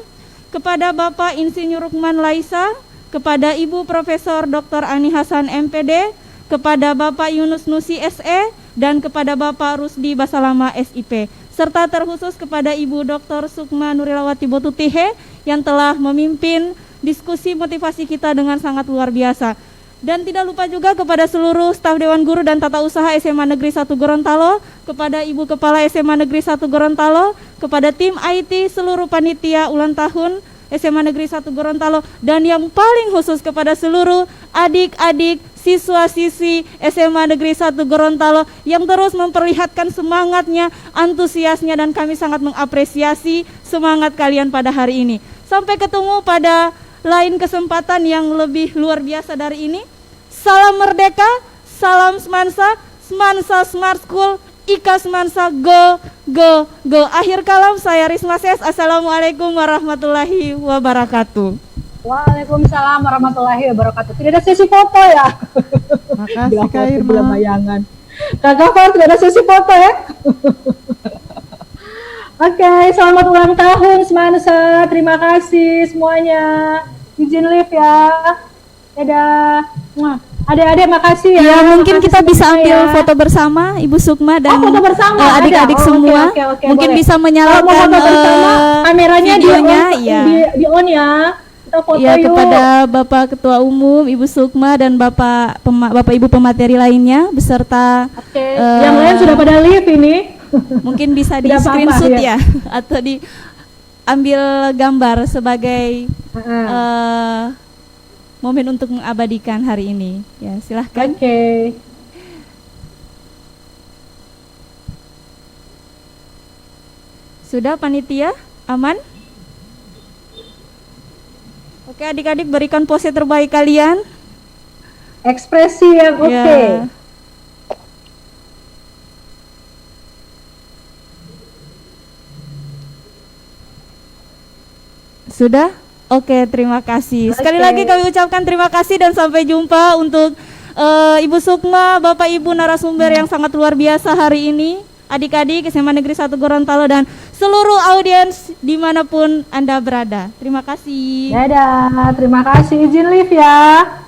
kepada Bapak Insinyur Lukman Laisa, kepada Ibu Profesor Dr. Ani Hasan MPD, kepada Bapak Yunus Nusi SE, dan kepada Bapak Rusdi Basalama SIP, serta terkhusus kepada Ibu Dr. Sukma Nurilawati Botutihe yang telah memimpin diskusi motivasi kita dengan sangat luar biasa. Dan tidak lupa juga kepada seluruh staf Dewan Guru dan Tata Usaha SMA Negeri 1 Gorontalo, kepada Ibu Kepala SMA Negeri 1 Gorontalo, kepada tim IT seluruh panitia ulang tahun SMA Negeri 1 Gorontalo, dan yang paling khusus kepada seluruh adik-adik siswa-siswi SMA Negeri 1 Gorontalo yang terus memperlihatkan semangatnya, antusiasnya, dan kami sangat mengapresiasi semangat kalian pada hari ini. Sampai ketemu pada lain kesempatan yang lebih luar biasa dari ini. Salam merdeka, salam Semansa, Semansa Smart School, IKAS Mansa, go, go, go. Akhir kalam, saya Risma Ses. Assalamualaikum warahmatullahi wabarakatuh. Waalaikumsalam warahmatullahi wabarakatuh. Tidak ada sesi foto ya? Makasih Kak Irma. Belum bayangan. Kak Gafar, tidak ada sesi foto ya? Oke, selamat ulang tahun Semansa. Terima kasih semuanya. Izin live ya. Dadah. Adik-adik makasih ya. Ya, mungkin makasih kita bisa semuanya ambil ya. foto bersama Ibu Sukma dan foto bersama adik-adik ada? semua. Oke, Mungkin boleh. bisa Kalau mau menyalakan foto bersama, kameranya videonya, di-on, ya. di-on ya. Kita foto Ya, yuk. kepada Bapak Ketua Umum Ibu Sukma dan Bapak Ibu pemateri lainnya beserta Oke. Yang lain sudah pada live ini. mungkin bisa di Tidak apa-apa, screenshot ya. ya atau diambil gambar sebagai momen untuk mengabadikan hari ini. Ya, silahkan. Oke. Sudah panitia? Aman? Oke, adik-adik berikan pose terbaik kalian. Ekspresi yang oke. Ya. Sudah? Oke, terima kasih. Sekali Oke. lagi kami ucapkan terima kasih dan sampai jumpa untuk Ibu Sukma, Bapak Ibu narasumber yang sangat luar biasa hari ini, adik-adik SMA Negeri 1 Gorontalo dan seluruh audiens dimanapun Anda berada. Terima kasih. Dadah, terima kasih. Izin live ya.